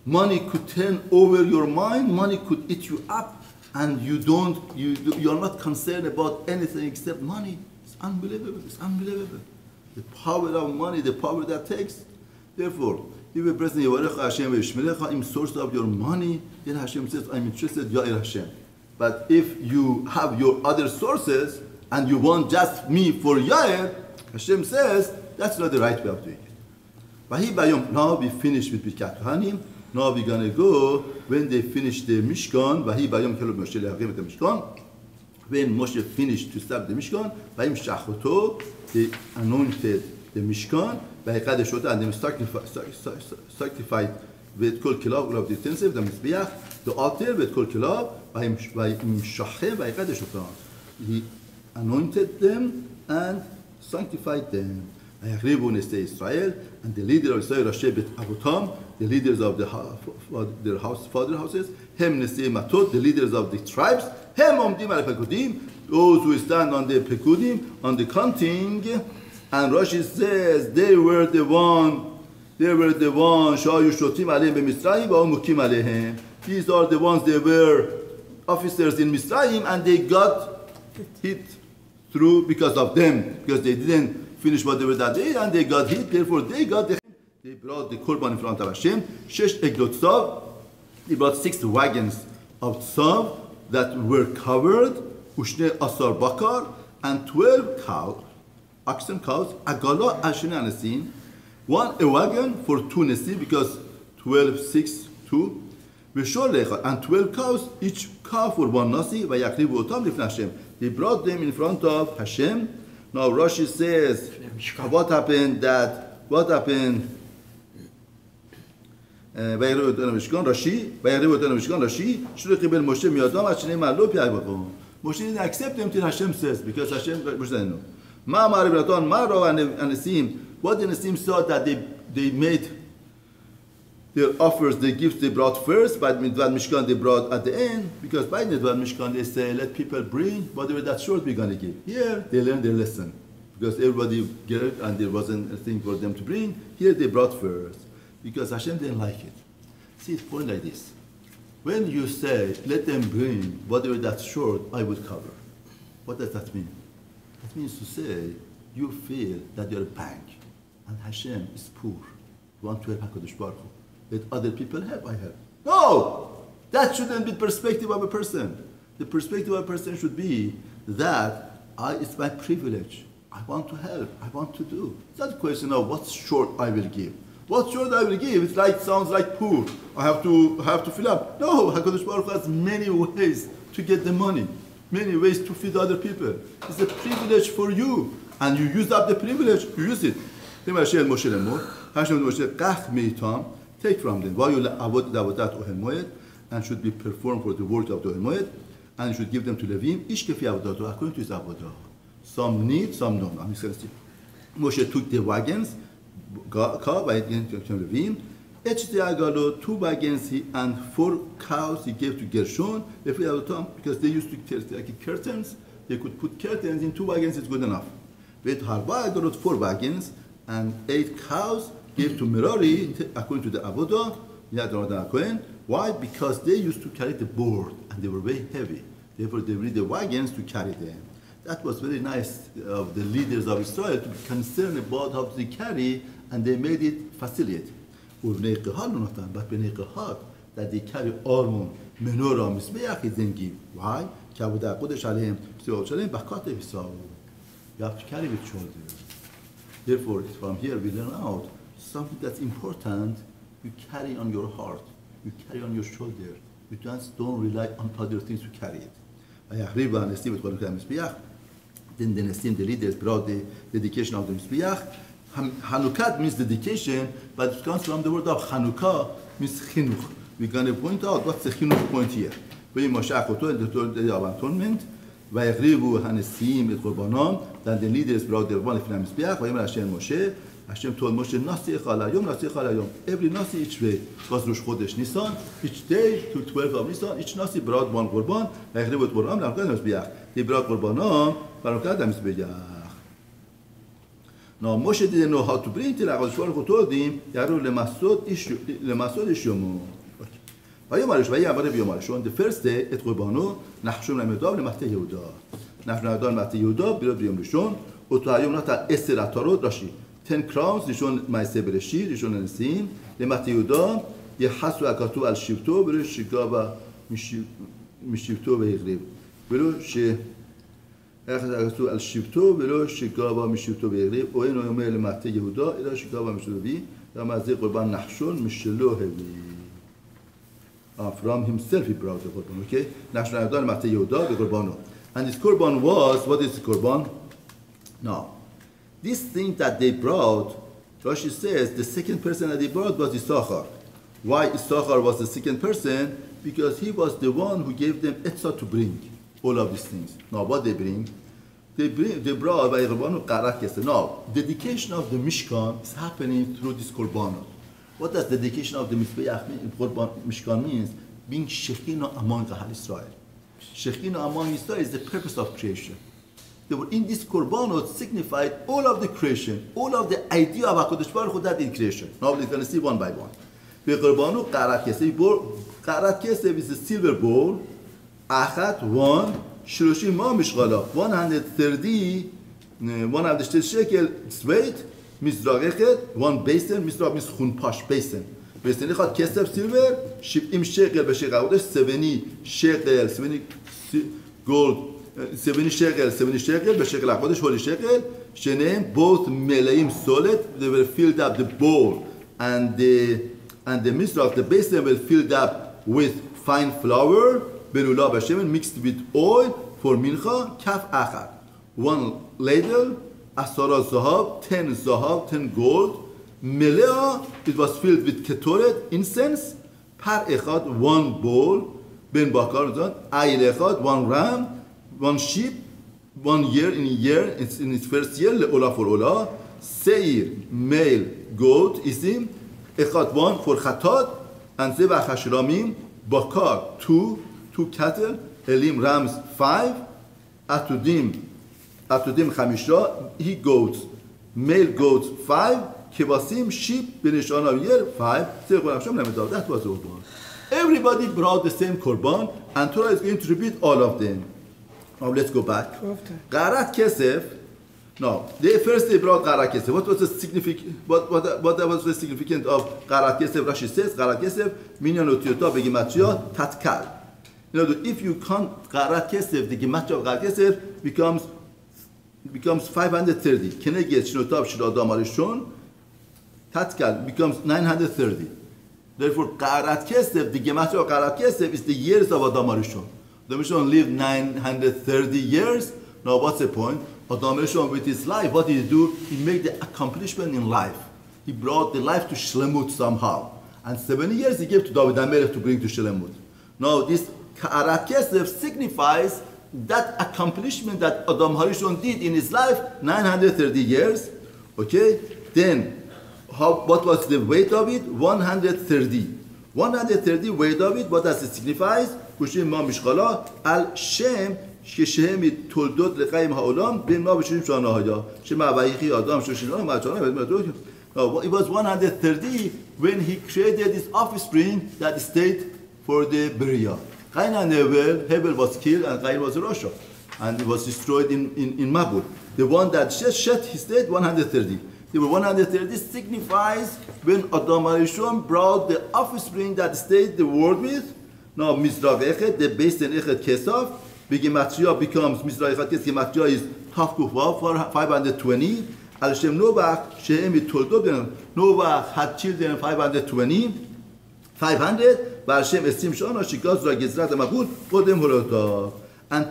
Money could turn over your mind, money could eat you up, and you are not concerned about anything except money. It's unbelievable, it's unbelievable. The power of money, the power that takes. Therefore, if a person Yevarecha Hashem V'Yishmerecha, in source of your money, then Hashem says, I'm interested, Yair Hashem. But if you have your other sources, and you want just me for Yair, Hashem says, that's not the right way of doing it. Vahi Bayom, now we finish with Birkat Kohanim. Now we're going to go, when they finish the Mishkan, Vahi Bayom Kelov Moshe Le'achiv the Mishkan. When Moshe finished to start the Mishkan, Vayim Shachoto, they anointed the Mishkan, Vayikad Shota, and they sanctified with Kol Kilav, Ulav the Tensev, the Mizbeach, the altar with Kol Kilav, Vayim Shachem, Vayikad Shota. He anointed them and sanctified them. ויחריבו נשיא ישראל, and the leader of Israel, ראשי בית אבותם, the leaders of their father houses, הם נשיאי מטות, the leaders of the tribes, הם עומדים על הפקודים, those who stand on the pekudim, on the counting, and Rashi says they were the one שהיו שותים עליהם במצרים והיו מוכים עליהם. These are the ones, they were officers in Mitzrayim, and they got hit through because of them, because they didn't finish what they were that day, and they got hit, therefore they brought the korban in front of Hashem, shesh eglot tzav, they brought 6 wagons of tzav that were covered, ushne asar bakar, and 12 cows, oxen cows, agala ashne anesim, a wagon for 2 nesi, because 12, 6, 2, and 12 cows, each cow for 1 nasi, vayakrivu otam lifnei Hashem. They brought them in front of Hashem. Now Rashi says, what happened? Moshe didn't accept them till Hashem says, because Hashem didn't know. What the Nesim saw that they made their offers, the gifts they brought first, by Midvad Mishkan they brought at the end, because by Midvad Mishkan they say, let people bring whatever that short we're going to give. Here they learned their lesson, because everybody get it and there wasn't a thing for them to bring. Here they brought first, because Hashem didn't like it. See, it's point like this. When you say, let them bring whatever that's short, I will cover. What does that mean? That means to say, you feel that you're a bank, and Hashem is poor. You want to help HaKadosh Baruch Hu. Let other people help, I help. No! That shouldn't be the perspective of a person. The perspective of a person should be that it's my privilege. I want to help. I want to do. It's not a question of what short I will give. What short I will give, it's like, sounds like poor. I have to fill up. No, HaKadosh Baruch Hu has many ways to get the money. Many ways to feed other people. It's a privilege for you. And you use up the privilege, you use it. Take from them, and should be performed for the work of the Ohel Moed, and you should give them to Levim, according to his avodah. Some need, some don't. I'm just going to see. Moshe took the wagons, Levim, 2 wagons and 4 cows he gave to Gershon, because they used to like curtains. They could put curtains in 2 wagons, it's good enough. 4 wagons and 8 cows gave to Merari, according to the avodah. Why? Because they used to carry the board, and they were very heavy. Therefore, they need the wagons to carry them. That was very nice of the leaders of Israel to be concerned about how they carry, and they made it facilitate. But Bnei Kehat, that they carry almond, menorah, mizbeach, he didn't give. Why? You have to carry with shoulders. Therefore, from here we learn out something that's important. You carry on your heart. You carry on your shoulder. You just don't rely on other things to carry it. Then the Nesim, the leaders, brought the dedication of the Mizbeach. Hanukkah means dedication, but it comes from the word of Hanukkah, means chinuch. We're going to point out what's the chinuch point here. Then the leaders brought their one from Mizbeach. Hashem told Moshe, Nasi echal hayom. Every Nasi each day was Rosh Chodesh Nisan. Each day to 12 of Nisan, each Nasi brought 1 korban. They brought korbanon. Now Moshe didn't know how to bring it. HaKadosh Baruch Hu told him, Yaru lemasod ish yomo. The first day, et korbanon, נחשום למדוב למטה יהודה. אנחנו נדון למטה יהודה, ביום ראשון, אותו היום נתן 10 עטרות ראשי. 10 crowns, ראשון מעשה בראשית, ראשון הנשיאים, למטה יהודה, יחסו הכתוב על שבטו, ולא שגבה משבטו והחריב. ולא יחסו הכתוב על שבטו, ולא שגבה משבטו והחריב, או אינו אומר למטה יהודה, אלא שגבה משבטו והחריב, למה זה קורבן נחשון משלו הביא. From himself he brought the korban, okay? And this korban was, what is the korban? Now, this thing that they brought, Rashi says, the second person that they brought was Issachar. Why Issachar was the second person? Because he was the one who gave them etzah to bring all of these things. Now, what they bring? they brought by Rabban Qarat Kesef. Now, dedication of the Mishkan is happening through this Korbanot. What does dedication of the Mishkan means? Being Shekinah among Ahal Israel. Shekinah among Israel is the purpose of creation. They were in this Korbanot signified all of the creation, all of the idea of HaKadosh Baruch Hu that in creation. Now we're going to see one by one. The Korbanot Qarat Kesef. Qarat Kesef is a silver bowl. Achat, one. Shloshim ma mishgala. 130 shekel its weight. Mizrach one basin. Mizrach means chunpash basin. Basin echad kesef silver. 70 shekel b'shekal. 70 shekel, 70 gold. 70 shekel b'shekal hakodesh, holy shekel. Sheneim both meleim solid. They will fill up the bowl and the mizrach, the basin will filled up with fine flour. Belula b'shemen mixed with oil for mincha. Kaf achad. One ladle. Asara zahav, 10 gold. Melea, it was filled with ketoret, incense. Par echad, one bowl. Ben bakar, ayil echad, one ram, one sheep, 1 year in a year, it's in its first year, le'olah for olah. Seir, male goat, isim. Echad, one for chatat. And zebach hashramim, bakar, two cattle. Elim, rams, 5. Atudim chamisha, he goats, male goats 5, kibasim, sheep, benishon of year 5. That was all. Everybody brought the same korban, and Torah is going to repeat all of them. Now let's go back. Qarat kesef. No, first they brought Qarat kesef. What was the significant? What was the significance of Qarat kesef? Rashi says Qarat kesef minyan otiyota begimatria tatkal. You know, if you count Qarat kesef, the gematria of Qarat kesef becomes 530. Keneged shnotav shel adam harishon tatkal becomes 930. Therefore, Qarat kesef, the gematria of Qarat kesef is the years of Adam harishon. Adam harishon lived 930 years. Now, what's the point? Adam harishon with his life, what did he do? He made the accomplishment in life. He brought the life to Shlemut somehow. And 70 years he gave to David HaMelech to bring to Shlemut. Now, this Qarat kesef signifies that accomplishment that Adam Harishon did in his life, 930 years. Okay? Then, what was the weight of it? 130. 130 weight of it, what does it signify? Kushim ma mishkala al shem sheshem toldot lechaim ha'olam ben ma b'shirim shanahaya shema vayichi adam shoshinah ma'achana. It was 130 when he created this offspring that stayed for the burial. Cain and Hebel was killed and Cain was a Rasha, and it was destroyed in Mabul. The one that Shet, he stayed 130. The 130 signifies when Adam Harishon brought the offspring that stayed the world with. Now Mizrach Echet, the base in Echet Kesaf, Gematria becomes Mizrach Echet Kesaf. Gematria is Tafkufa for 520. Al Shem Novach Shehem Toldo. Novach had children 520. 500. And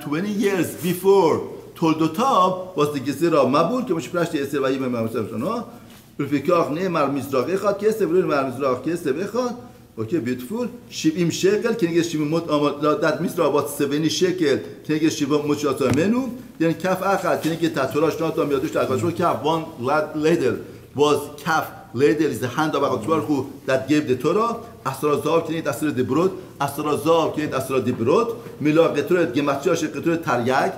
20 years before Toldotav was the Gezerah of Mabul, okay, beautiful. Shivim shekel, that Mizrach was 70 shekel, then Kaf Achad, Kaf, one ladle was Kaf. Ladle is the hand of HaKadosh Baruch Hu that gave the Torah. Asra Zav Kenet Asra Dibrot. Asra Zav Kenet Asra Dibrot. Milah Getoret Gematria Shel Getoret Taryag,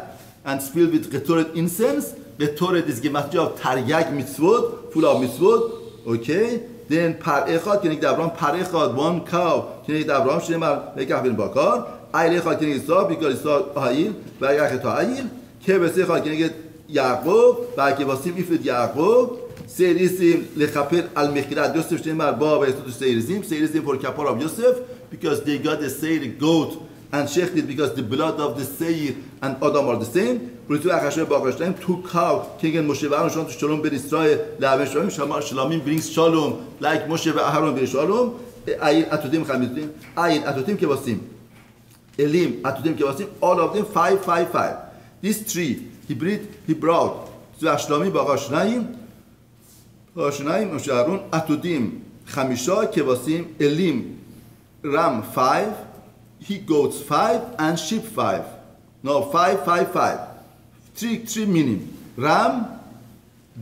and filled with Getoret incense. Getoret is Gematria of Taryag mitzvot, full of mitzvot. Okay. Then Par Echad Kenet Avraham. Par Echad, one cow. Kenet Avraham Shemar Lekach Ben Bakar. Ayil Echad Kenet Zav, because it's Zav Ayil. Vayach Et Ayil. Keves Echad Kenet Yaakov. Vakevasim Ifed Yaakov. Seirizim lechaper al mechirat Yosef shneimar ba v'yesod Seirizim for kapar of Yosef, because they got the seir goat and shechted because the blood of the seir and Adam are the same. Two cow King and Moshe v'Aaron to shalom ben Israel le'aven shalom brings shalom like Moshe v'Aaron bring shalom. Ayil atudim chamidim, ayil atudim kevasim, elim atudim kevasim, all of them 5. These 3 he brought to Ashlamim b'Gashnayim. Hashanayim, Moshe Aaron, Atudim, Chamisha, Kevasim, Elim, Ram 5, he goats 5, and sheep 5. No, 5. three meaning. Ram,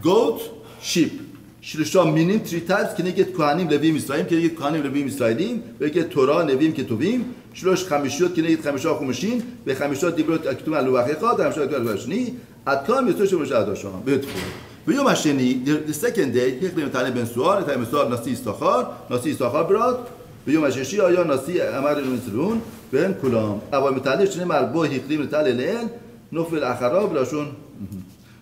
goat, sheep. شلوشا meaning 3 types كنيجت كهانيم لويم إسرائيل كنيجت كهانيم لويم إسرائيليم وكنيجت تورا نويم كتوبيم شلوش خميشات كنيجت خميشات خمشين بخميشات ديبروت أكتوم على الواقعات خميشات كارباشني أتكلم يسوع مش أداشام beautiful ويوم الشني the second day هيك نتعلم بين سؤال نتعلم سؤال ناسي استخار براد ويوم الششي آیا ناسي أمر المسلمون بين كلام أول متعلم شنو مربوط هيك نتعلم الآن نفل الآخرة بلاشون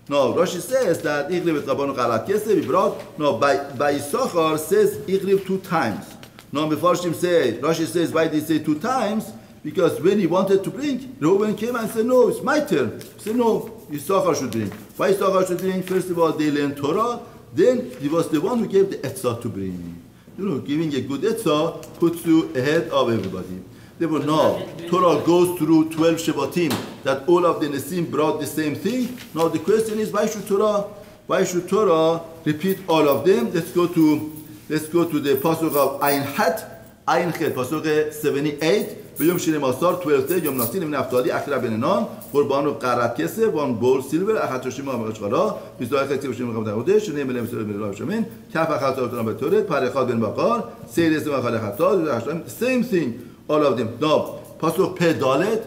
No, Rashi says that Iglib Rabban Qalat Kesef brought. No, by Issachar says Iglib 2 times. No, Mefarshim say Rashi says why did he say 2 times? Because when he wanted to bring, Reuben came and said, "No, it's my turn." He said, "No, Issachar should bring." Why Issachar should bring? First of all, they learned Torah. Then he was the one who gave the etzah to bring. You know, giving a good etzah puts you ahead of everybody. Therefore, now Torah goes through 12 Shevatim that all of the Nesim brought the same thing. Now the question is, why should Torah repeat all of them? Let's go to the pasuk of Ayin Chet, pasuk 78. B'yom Sheni Masar 12 day Yom Nasin Ibn Naftali Achra Ben Enon Korban Qarat Kesef 1 bowl silver Achat Shoshim Amachara Mizdoach Ketiv Shoshim Chav Davudesh Shneim Elem Yisrael Ben Rav Shemin Kaf Achat Otam Betoret Parechad Ben Bakar Seides Machal Achatad same thing. All of them. Now, pasuk Pe Dalet,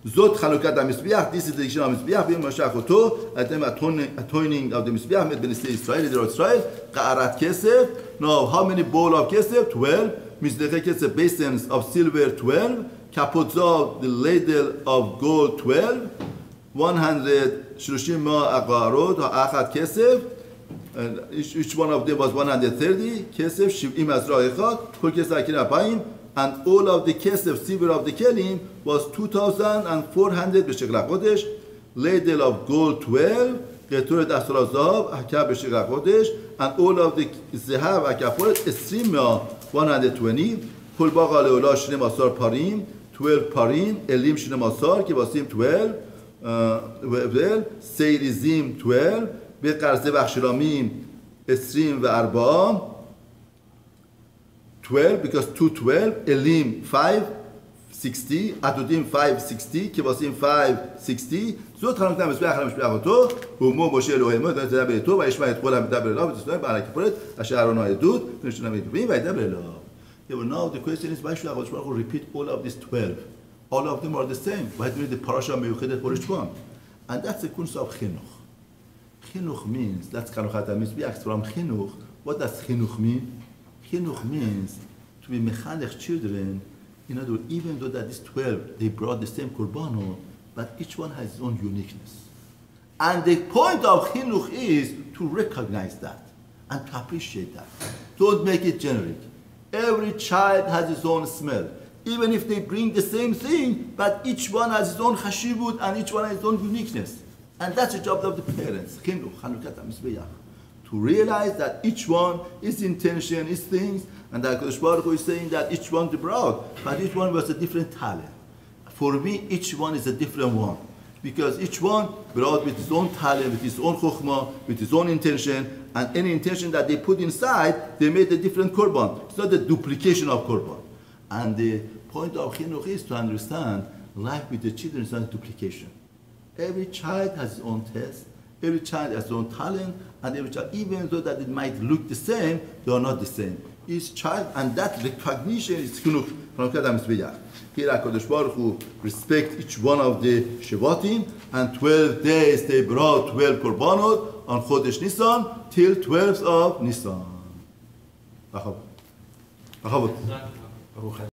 Zot Chalukat HaMizbeach. This is the diction of Mizbeach. B'yom Mashiach Oto, at them atoning of the Mizbeach met Bnei Israel, the Israel. Qa'arat Kesef. Now, how many bowl of Kesef? 12. Mizbeach Kesef basins of silver 12. Kapotzav, the ladle of gold 12. 100 Shloshim Aqarot Achat Kesef. And each one of them was 130. Kesef Shiv'im Azra Echad. Kol Kesef Akin Apayim. And all of the kesef, silver of the kelim was 2,400 b'shekla chodesh. Ladle of gold 12, Keturet asra zahav, hakab b'shekla chodesh. And all of the zehav, hakaporet, esrim 120. Kol baga leola shnem asar parim, 12 parim. Elim shnem asar, kivasim 12. Seirizim 12. Beqarze v'achshilamim esrim ve'arba. 12 because 212, Elim 560, Atudim 560, Kivasim 560. Zot Chanukta Mizbeach HaMishbeach Oto, Umo Moshe Elohim, V'Yitzav Be'eto, V'Yishma Et Kol HaMidbar Elav, V'Yisrael Ba'ala Kipperet, Asher Aaron Ha'edut, V'Yishna Me'etuvim, V'Yidbar Elav. Yeah, but now the question is, why should HaKadosh Baruch Hu repeat all of these 12? All of them are the same. Why do we read the Parashat Meyuchedet for each one? And that's the concept of Chinuch. Chinuch means, that's Chanukta Mizbeach from Chinuch. What does Chinuch mean? Chinuch means to be mechanech children, in other words, even though that is 12, they brought the same korbanot, but each one has its own uniqueness. And the point of chinuch is to recognize that and to appreciate that. Don't make it generic. Every child has its own smell. Even if they bring the same thing, but each one has its own chashivut and each one has its own uniqueness. And that's the job of the parents. Chinuch, Chanukat HaMizbeach. To realize that each one, its intention, its things, and that HaKadosh Baruch Hu is saying that each one brought, but each one was a different talent. For me, each one is a different one. Because each one brought with his own talent, with his own chokhmah, with his own intention, and any intention that they put inside, they made a different korban. It's not a duplication of korban. And the point of chinuch is to understand life with the children is not a duplication. Every child has his own test. Every child has his own talent, and every child, even though that it might look the same, they are not the same. Each child, and that recognition is chinuch from Kadam Mizbeach. Here HaKadosh Baruch Hu respect each one of the Shevatim, and 12 days they brought 12 korbanot on Chodesh Nisan till 12th of Nisan.